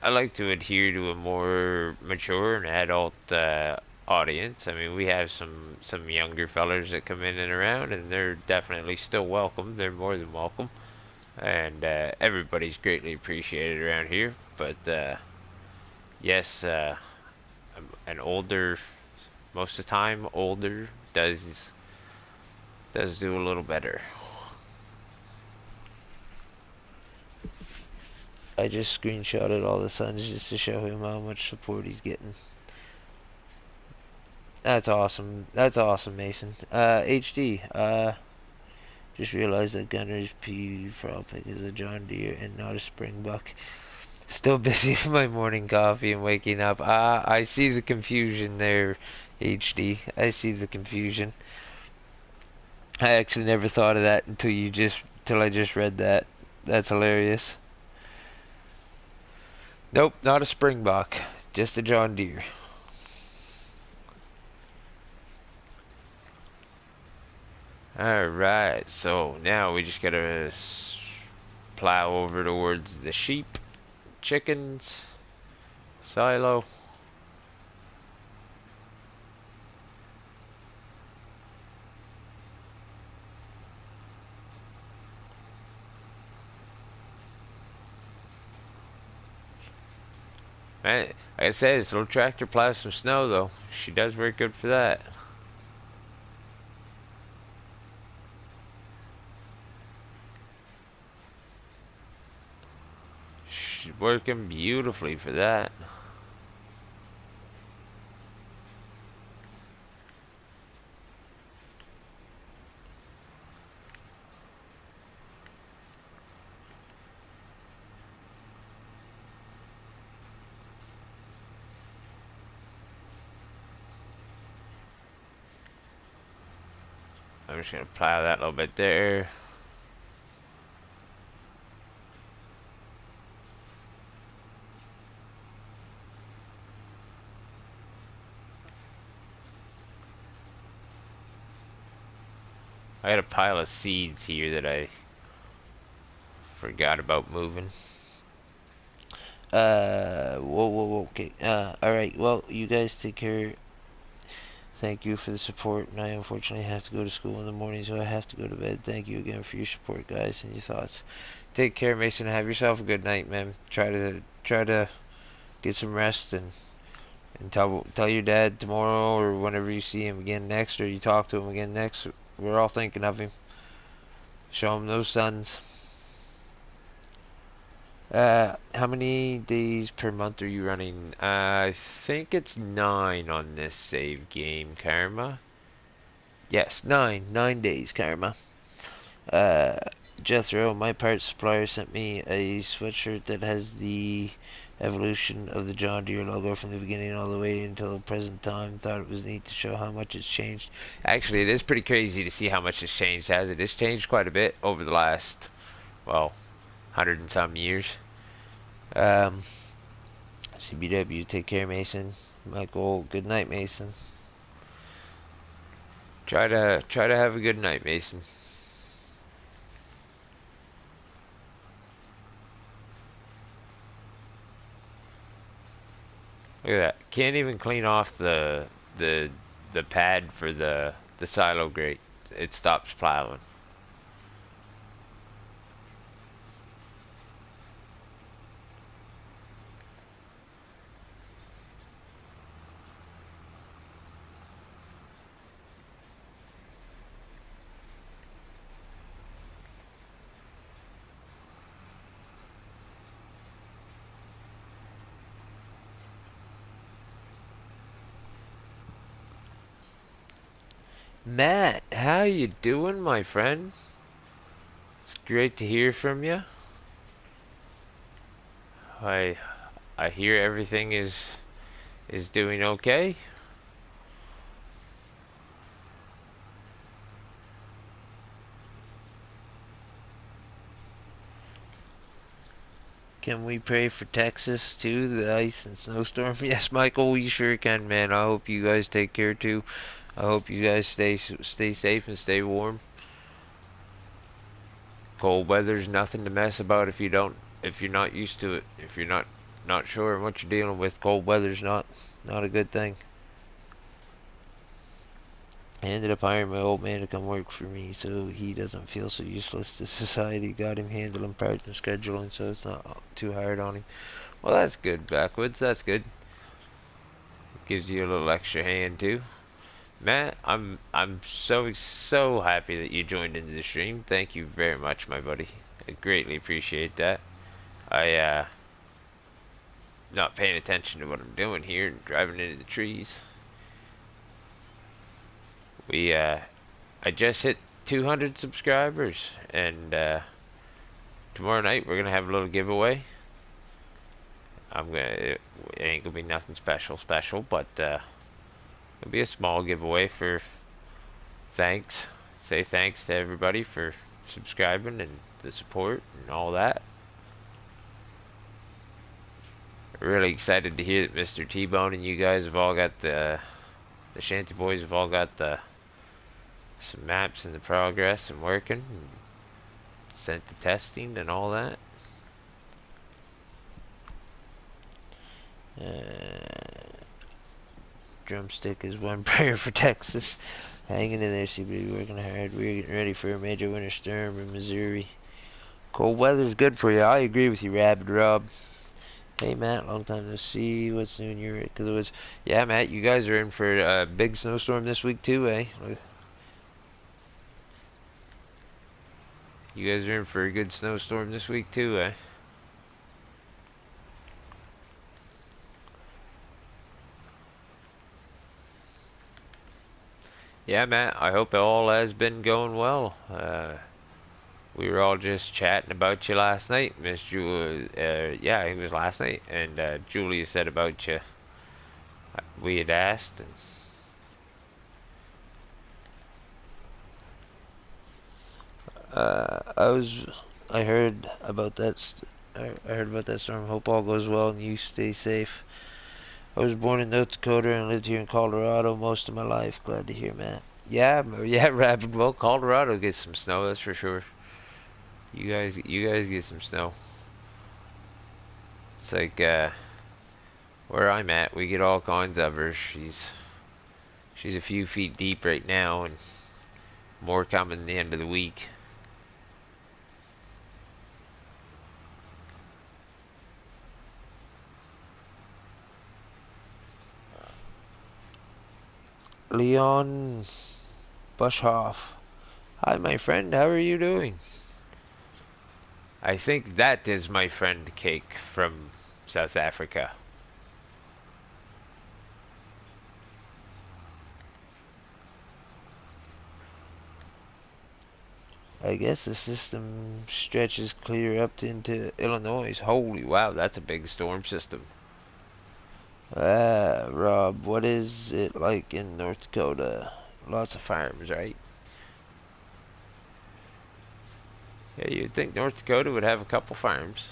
adhere to a more mature and adult audience. I mean, we have some younger fellers that come in and around, and they're definitely still welcome. They're more than welcome, and everybody's greatly appreciated around here. But yes, an older, most of the time, older does do a little better. I just screenshotted all the sons just to show him how much support he's getting. That's awesome. That's awesome, Mason. HD. Just realized that Gunner's P Frog Pick is a John Deere and not a Springbuck. Still busy with my morning coffee and waking up. I see the confusion there, HD. I see the confusion. I actually never thought of that until I just read that. That's hilarious. Nope, not a Springbok. Just a John Deere. Alright, so now we just gotta plow over towards the sheep, chickens, silo. Man, like I said, this little tractor plows some snow though. She does work good for that. She's working beautifully for that. I'm just gonna plow that little bit there. I got a pile of seeds here that I forgot about moving. Whoa, okay. Alright, well, you guys take care. Thank you for the support, and I unfortunately have to go to school in the morning, so I have to go to bed. Thank you again for your support, guys, and your thoughts. Take care, Mason. Have yourself a good night, man. Try to get some rest and tell your dad tomorrow or whenever you see him again next, or you talk to him again next. We're all thinking of him. Show him those sons. How many days per month are you running? I think it's 9 on this save game, Karma. Yes, 9. 9 days, Karma. Uh, Jethro, my parts supplier, sent me a sweatshirt that has the evolution of the John Deere logo from the beginning all the way until present time. Thought it was neat to show how much it's changed. Actually, it is pretty crazy to see how much it's changed, has it? It's changed quite a bit over the last, well, 100 and some years. CBW, take care, Mason. Michael, good night, Mason. Try to have a good night, Mason. Look at that. Can't even clean off the pad for the silo grate. It stops plowing. Matt, how you doing, my friend? It's great to hear from you. I I hear everything is doing okay. Can we pray for Texas too, the ice and snowstorm? Yes, Michael, we sure can, man. I hope you guys take care too. I hope you guys stay safe and stay warm. Cold weather's nothing to mess about if you're not used to it. If you're not sure what you're dealing with, cold weather's not a good thing. I ended up hiring my old man to come work for me so he doesn't feel so useless to society. Got him handling parts and scheduling so it's not too hard on him. Well, that's good, Backwoods. That's good. Gives you a little extra hand too. Matt, I'm so happy that you joined into the stream. Thank you very much, my buddy. I greatly appreciate that. I not paying attention to what I'm doing here and driving into the trees. I just hit 200 subscribers, and tomorrow night we're gonna have a little giveaway. It ain't gonna be nothing special, but it'll be a small giveaway for thanks. Say thanks to everybody for subscribing and the support and all that. Really excited to hear that Mr. T-Bone and you guys have all got the Shanty Boys have all got some maps in the progress and working, and sent to testing and all that. Drumstick is one prayer for Texas. Hanging in there, CBD, working hard. We're getting ready for a major winter storm in Missouri. Cold weather's good for you. I agree with you, Rabid Rob. Hey, Matt, long time no see. What's new in your neck of the woods? Yeah, Matt, you guys are in for a big snowstorm this week too, eh? You guys are in for a good snowstorm this week too, eh? Yeah, Matt, I hope it all has been going well. We were all just chatting about you last night, Miss Julia. Yeah, it was last night, and Julia said about you. We had asked, and I heard about that. I heard about that storm. Hope all goes well and you stay safe. I was born in North Dakota and lived here in Colorado most of my life. Glad to hear, Matt. yeah, yeah, Rapid. Well, Colorado gets some snow, that's for sure. You guys get some snow. It's like where I'm at, we get all kinds of her. She's a few feet deep right now, and more coming the end of the week. Leon Bushhoff. Hi, my friend. How are you doing? I think that is my friend Cake from South Africa. I guess the system stretches clear up into Illinois. Holy wow, that's a big storm system. Rob, what is it like in North Dakota? Lots of farms, right? Yeah, you'd think North Dakota would have a couple farms.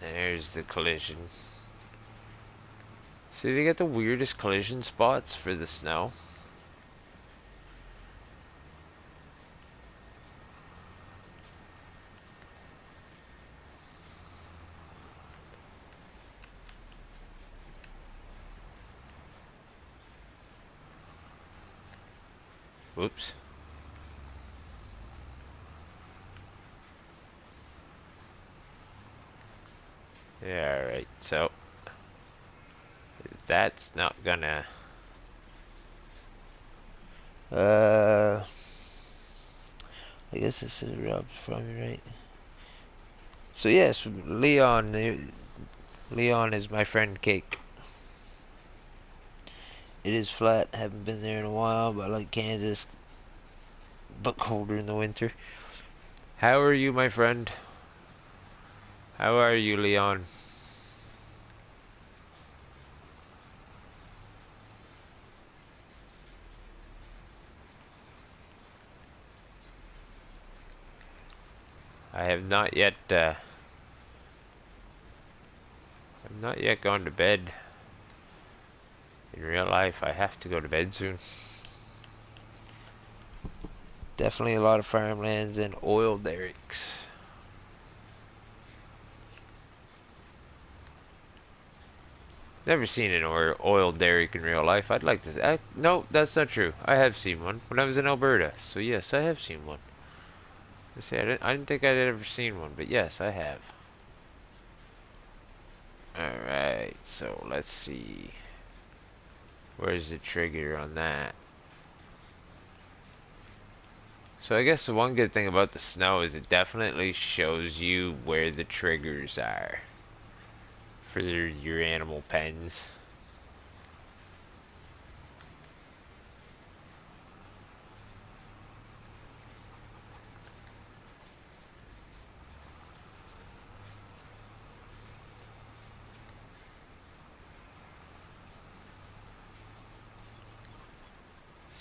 There's the collision. See, they got the weirdest collision spots for the snow. Whoops. Yeah, alright, so that's not gonna. I guess this is Rob from you, right? So yes, Leon. Leon is my friend Cake. It is flat. Haven't been there in a while, but I like Kansas, but colder in the winter. How are you, my friend? How are you, Leon? I have not yet, I've not yet gone to bed. In real life, I have to go to bed soon. definitely a lot of farmlands and oil derricks. Never seen an oil derrick in real life. I'd like to. No, that's not true. I have seen one when I was in Alberta. So yes, I have seen one. I didn't think I'd ever seen one, but yes, I have. Alright, so let's see. Where's the trigger on that? So I guess the one good thing about the snow is it definitely shows you where the triggers are for your animal pens.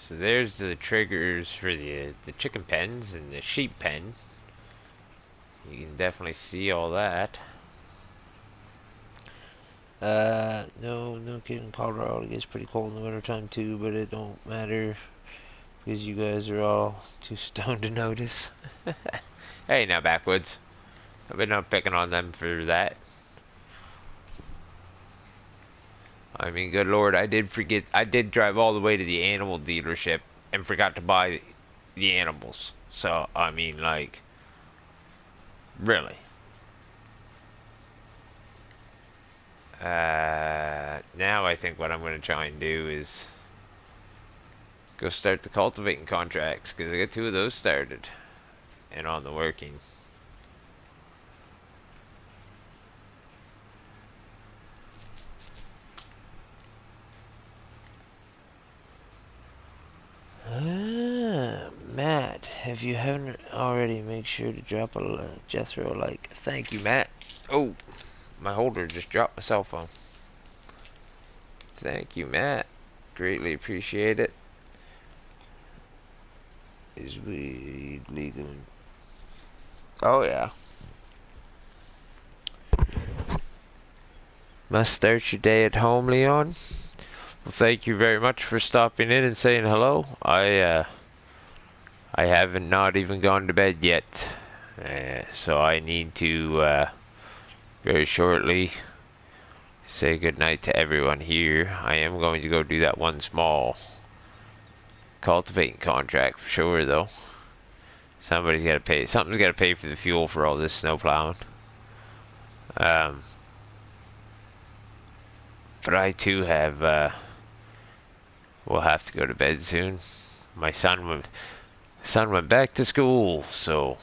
So there's the triggers for the chicken pens and the sheep pen. You can definitely see all that. No kidding. Colorado gets pretty cold in the wintertime too, but it don't matter because you guys are all too stoned to notice. Hey, now backwoods. I've been not picking on them for that. I mean, good lord, I did drive all the way to the animal dealership and forgot to buy the animals. So, I mean, like, really. Now I think what I'm going to try and do is go start the cultivating contracts, because I got 2 of those started and on the working. Matt, if you haven't already, make sure to drop a Jethro like. Thank you, Matt. Oh, my holder just dropped my cell phone. Thank you, Matt. Greatly appreciate it. Is weed legal? Oh yeah. Must start your day at home, Leon. Well, thank you very much for stopping in and saying hello. I haven't not even gone to bed yet, so I need to very shortly say goodnight to everyone here. I am going to go do that one small cultivating contract for sure, though. Somebody's got to pay. Something's got to pay for the fuel for all this snow plowing. But I too have will have to go to bed soon. My son went back to school, so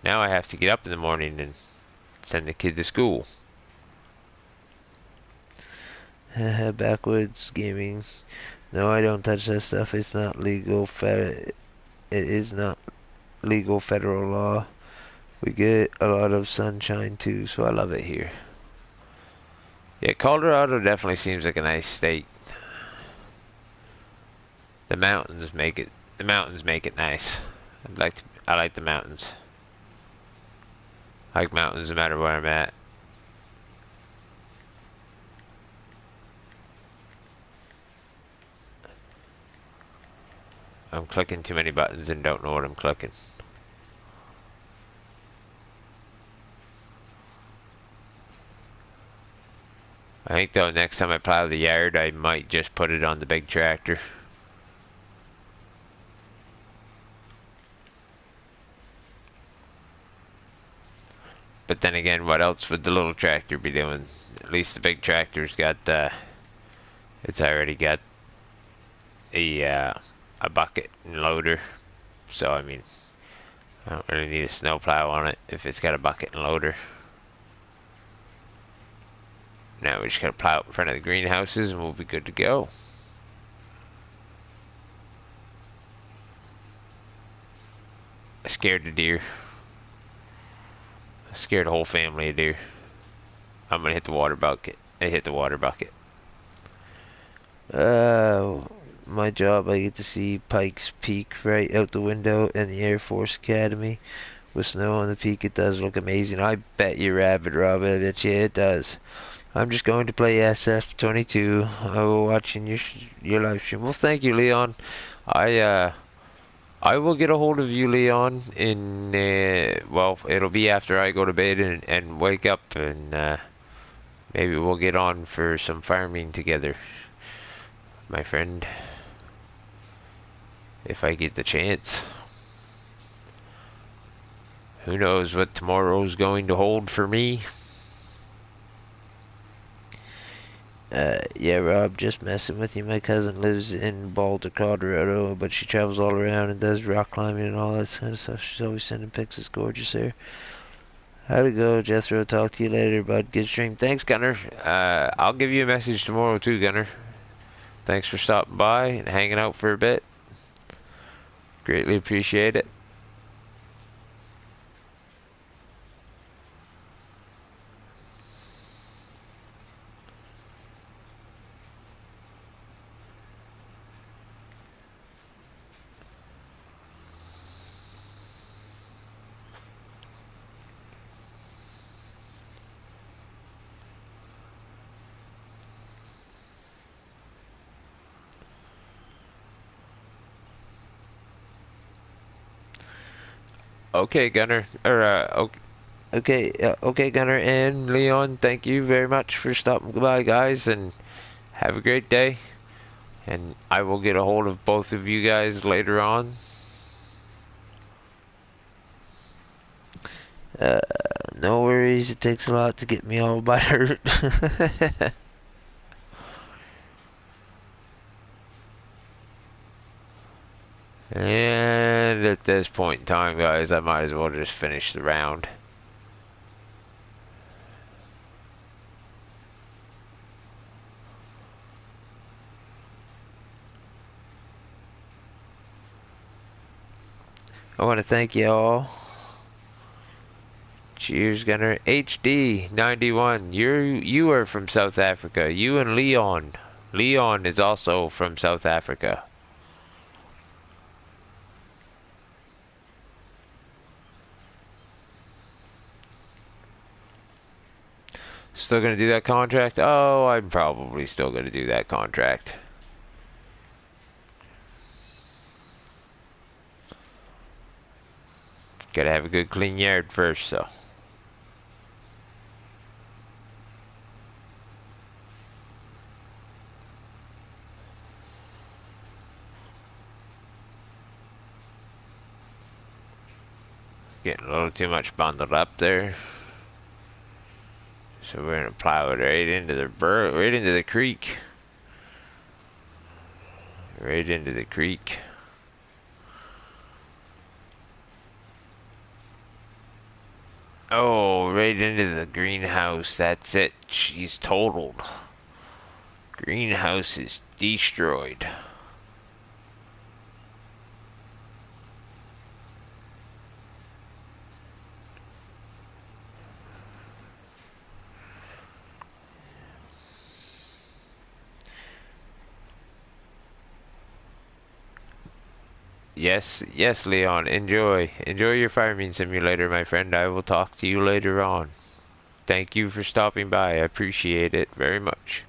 now I have to get up in the morning and send the kid to school. Backwoods gaming. No, I don't touch that stuff. It's not legal. It is not legal federal law. We get a lot of sunshine too, so I love it here. Yeah, Colorado definitely seems like a nice state. The mountains make it nice. I like the mountains. I like mountains no matter where I'm at. I'm clicking too many buttons and don't know what I'm clicking. I think though next time I plow the yard I might just put it on the big tractor. But then again, what else would the little tractor be doing? At least the big tractor's got it's already got a bucket and loader. So I mean, I don't really need a snow plow on it if it's got a bucket and loader. Now we just gotta plow up in front of the greenhouses and we'll be good to go. I scared the deer. I scared the whole family of deer. I'm gonna hit the water bucket. I hit the water bucket. My job, I get to see Pikes Peak right out the window and the Air Force Academy. With snow on the peak, it does look amazing. I bet you're rabid, Rob. I bet you it does. I'm just going to play SF22. I will watching your live stream. Well, thank you, Leon. I I will get a hold of you, Leon, in, well, it'll be after I go to bed and wake up, and maybe we'll get on for some farming together, my friend, if I get the chance. Who knows what tomorrow's going to hold for me? Yeah, Rob, just messing with you. My cousin lives in Boulder, Colorado, but she travels all around and does rock climbing and all that kind of stuff. She's always sending pics. It's gorgeous there. How'd it go, Jethro? Talk to you later, bud. Good stream. Thanks, Gunner. I'll give you a message tomorrow too, Gunner. Thanks for stopping by and hanging out for a bit. Greatly appreciate it. Okay, Gunner. Or okay. Okay, Gunner and Leon, thank you very much for stopping by, guys, and Have a great day. And I will get a hold of both of you guys later on. no worries. It takes a lot to get me all by hurt. And at this point in time, guys, I might as well just finish the round. I want to thank you all. Cheers, Gunner. HD91, you are from South Africa. You and Leon. Leon is also from South Africa. Still gonna do that contract? Oh, I'm probably still gonna do that contract. Gotta have a good clean yard first, so. Getting a little too much bundled up there. So we're gonna plow it right into the right into the creek. Right into the creek. Oh, right into the greenhouse. That's it. She's totaled. Greenhouse is destroyed. Yes, yes, Leon. Enjoy. Enjoy your farming simulator, my friend. I will talk to you later on. Thank you for stopping by. I appreciate it very much.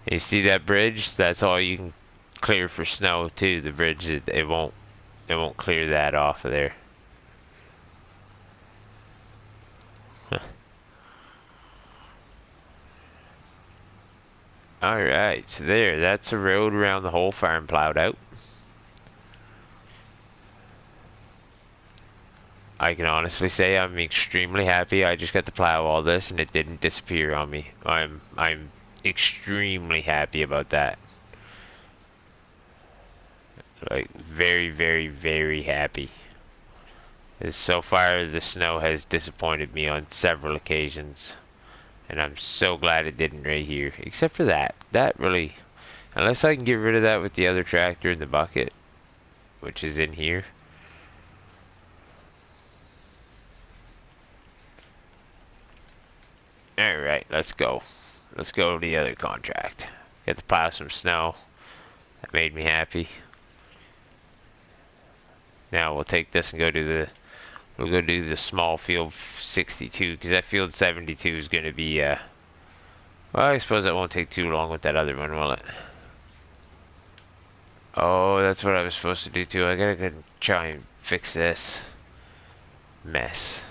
You see that bridge? That's all you can clear for snow too. The bridge, it won't clear that off of there. Alright, so that's a road around the whole farm plowed out. I can honestly say I'm extremely happy I just got to plow all this and it didn't disappear on me. I'm extremely happy about that. Like very, very, very happy. As so far the snow has disappointed me on several occasions. And I'm so glad it didn't right here. Except for that. That really, unless I can get rid of that with the other tractor in the bucket, which is in here. Alright, let's go. Let's go to the other contract. Get to plow some snow. That made me happy. Now we'll take this and we'll go do the small field 62, because that field 72 is going to be, well, I suppose that won't take too long with that other one, will it? Oh, that's what I was supposed to do too. I gotta go try and fix this mess.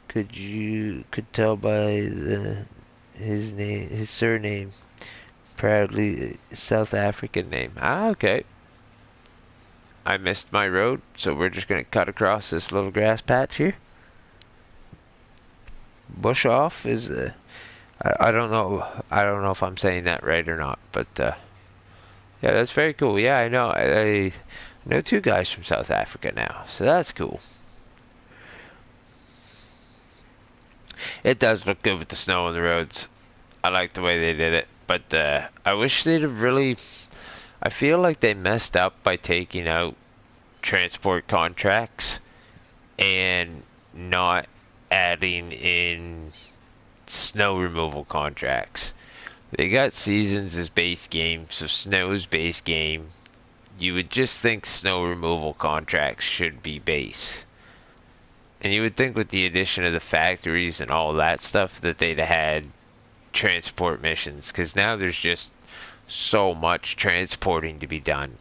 Could tell by his surname, proudly South African name. Ah, okay. I missed my road, so we're just gonna cut across this little grass patch here. Bush off is I don't know if I'm saying that right or not, but yeah, that's very cool. Yeah, I know. I know two guys from South Africa now, so that's cool. It does look good with the snow on the roads. I like the way they did it, but I wish they'd have really. I feel like they messed up by taking out transport contracts and not adding in snow removal contracts. They got seasons as base game, so snow's base game. You would just think snow removal contracts should be base. And you would think with the addition of the factories and all that stuff that they'd have had transport missions, because now there's just so much transporting to be done.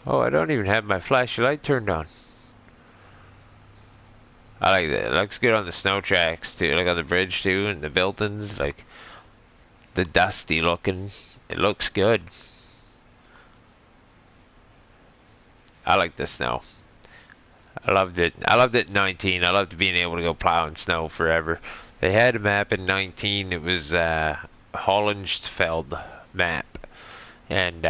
Oh, I don't even have my flashlight turned on. I like that. It looks good on the snow tracks too, like on the bridge too, and the buildings, like the dusty looking. It looks good. I like the snow. I loved it. I loved it in 19. I loved being able to go plowing snow forever. They had a map in 19. It was Hollandsfeld map. And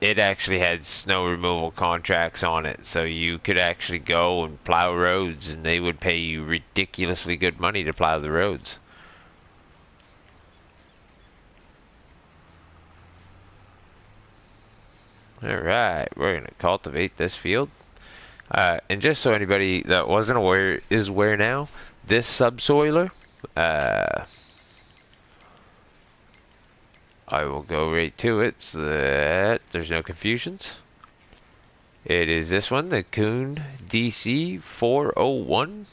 it actually had snow removal contracts on it, so you could actually go and plow roads, and they would pay you ridiculously good money to plow the roads. Alright, we're going to cultivate this field. And just so anybody that wasn't aware is aware now, this subsoiler, I will go right to it so that there's no confusions. It is this one, the Kuhn DC 401.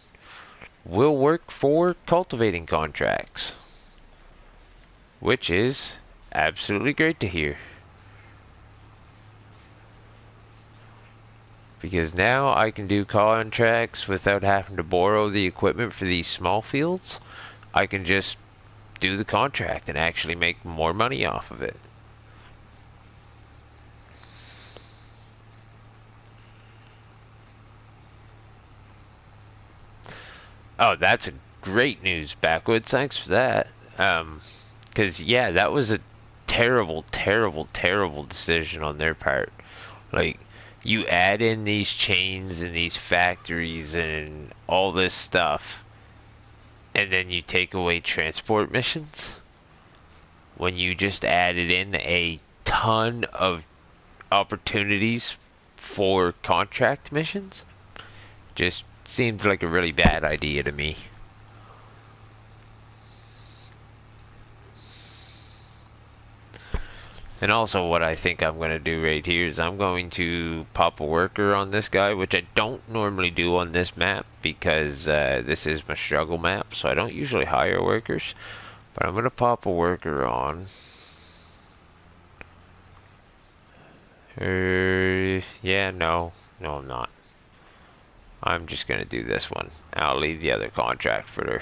Will work for cultivating contracts, which is absolutely great to hear. Because now I can do contracts without having to borrow the equipment for these small fields. I can just do the contract and actually make more money off of it. Oh, that's a great news, Backwoods. Thanks for that. Because, yeah, that was a terrible, terrible, terrible decision on their part. Like, you add in these chains and these factories and all this stuff, and then you take away transport missions when you just added in a ton of opportunities for contract missions. Just seems like a really bad idea to me. And also what I think I'm going to do right here is I'm going to pop a worker on this guy, which I don't normally do on this map because this is my struggle map, so I don't usually hire workers. But I'm going to pop a worker on. Yeah, no, I'm not. I'm just going to do this one. I'll leave the other contract for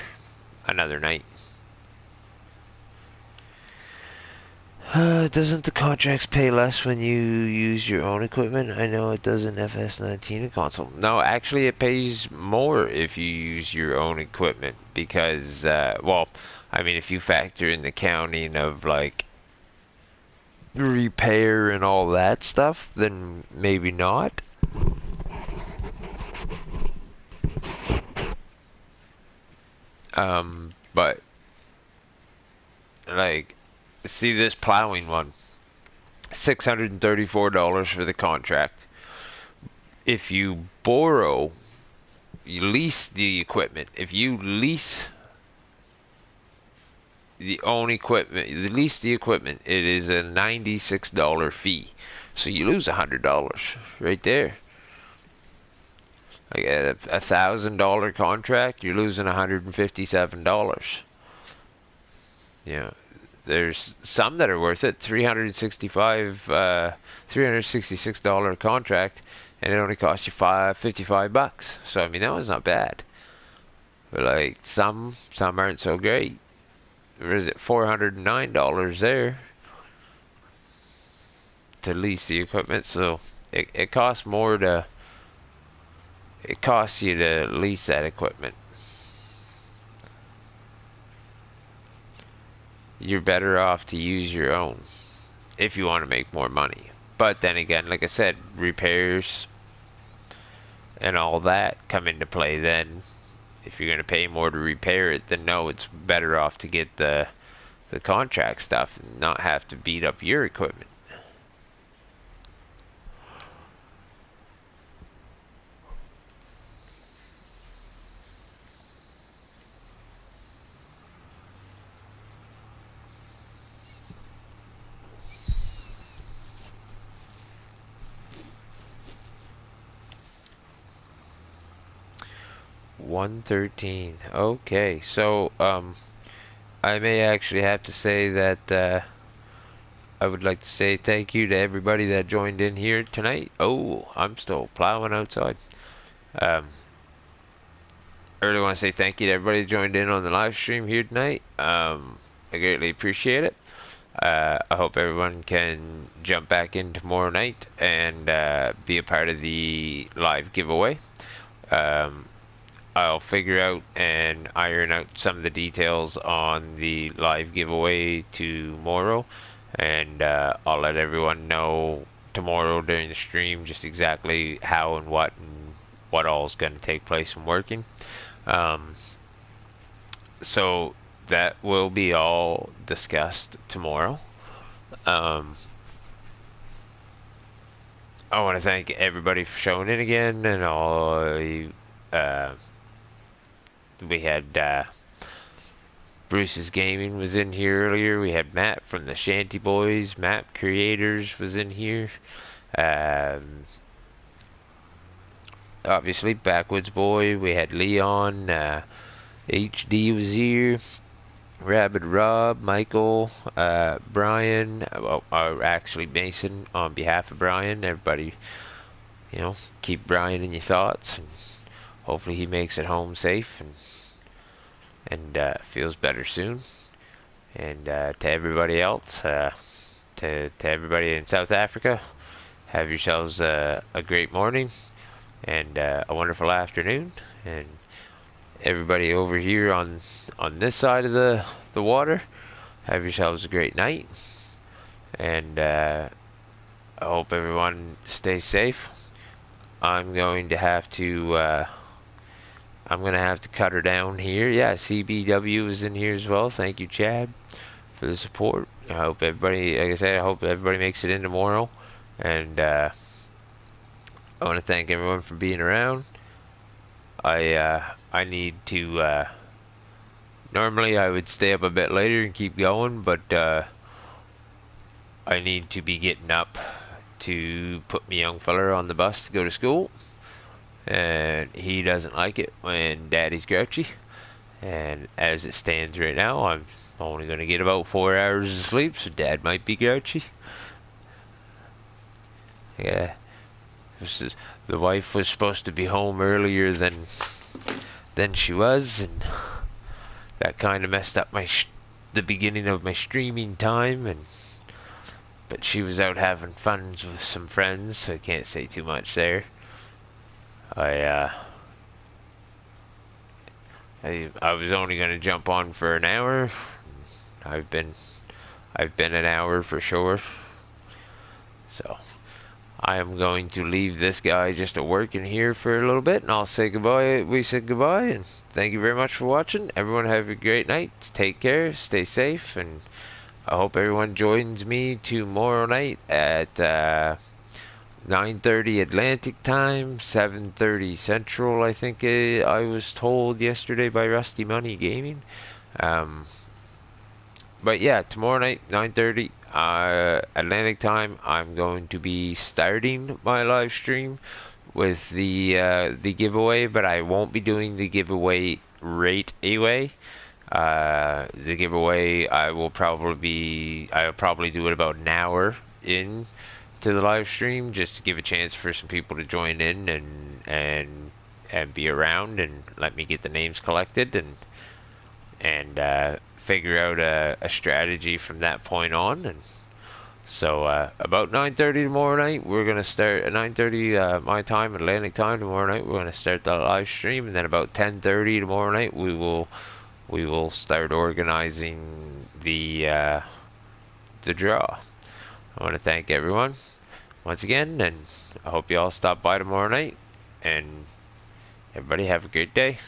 another night. Doesn't the contracts pay less when you use your own equipment? I know it does in FS19 console. No, actually it pays more if you use your own equipment because, well, I mean, if you factor in the counting of, like, repair and all that stuff, then maybe not. But like, see this plowing one, $634 for the contract. If you borrow, you lease the equipment. If you lease the equipment, it is a $96 fee. So you lose $100 right there. Like a $1,000 contract, you're losing $157. Yeah, there's some that are worth it. $366 contract, and it only costs you $55. So I mean that was not bad. But like some aren't so great. Or is it $409 there to lease the equipment? So it costs more to it costs you to lease that equipment. You're better off to use your own if you want to make more money. But then again, like I said, repairs and all that come into play then. If you're going to pay more to repair it, then no, it's better off to get the contract stuff and not have to beat up your equipment. $113. Okay, so I may actually have to say that I would like to say thank you to everybody that joined in here tonight. Oh, I'm still plowing outside. I really want to say thank you to everybody that joined in on the live stream here tonight. I greatly appreciate it. I hope everyone can jump back in tomorrow night and be a part of the live giveaway. I'll figure out and iron out some of the details on the live giveaway tomorrow, and I'll let everyone know tomorrow during the stream just exactly how and what all is going to take place and working. So that will be all discussed tomorrow. I want to thank everybody for showing in again, and all we had Bruce's Gaming was in here earlier. We had Matt from the Shanty Boys, Map Creators was in here. Obviously, Backwoods Boy. We had Leon. HD was here. Rabid Rob, Michael, Brian. Well, actually Mason on behalf of Brian. Everybody, keep Brian in your thoughts, and hopefully he makes it home safe and feels better soon. And to everybody else, to everybody in South Africa, have yourselves a great morning and a wonderful afternoon. And everybody over here on this side of the water, have yourselves a great night. And I hope everyone stays safe. I'm going to have to cut her down here. Yeah, CBW is in here as well. Thank you, Chad, for the support. I hope everybody, like I said, I hope everybody makes it in tomorrow. And I want to thank everyone for being around. I need to, normally I would stay up a bit later and keep going, but I need to be getting up to put my young feller on the bus to go to school. And he doesn't like it when Daddy's grouchy. And as it stands right now, I'm only going to get about 4 hours of sleep, so Dad might be grouchy. Yeah. The wife was supposed to be home earlier than she was, and that kind of messed up the beginning of my streaming time. But she was out having fun with some friends, so I can't say too much there. I was only gonna jump on for an hour. I've been an hour for sure. So I am going to leave this guy just a working here for a little bit, and I'll say goodbye. We said goodbye, and thank you very much for watching. Everyone have a great night. Take care, stay safe, and I hope everyone joins me tomorrow night at 9:30 Atlantic time, 7:30 Central. I think I was told yesterday by Rusty Money Gaming. But yeah, tomorrow night, 9:30 Atlantic time, I'm going to be starting my live stream with the giveaway, but I won't be doing the giveaway right away. The giveaway I'll probably do it about an hour in to the live stream, just to give a chance for some people to join in and be around and let me get the names collected and figure out a strategy from that point on. And so about 9:30 tomorrow night, we're gonna start at 9:30 my time, Atlantic time tomorrow night. We're gonna start the live stream, and then about 10:30 tomorrow night, we will start organizing the draw. I want to thank everyone once again, and I hope you all stop by tomorrow night. And everybody have a great day.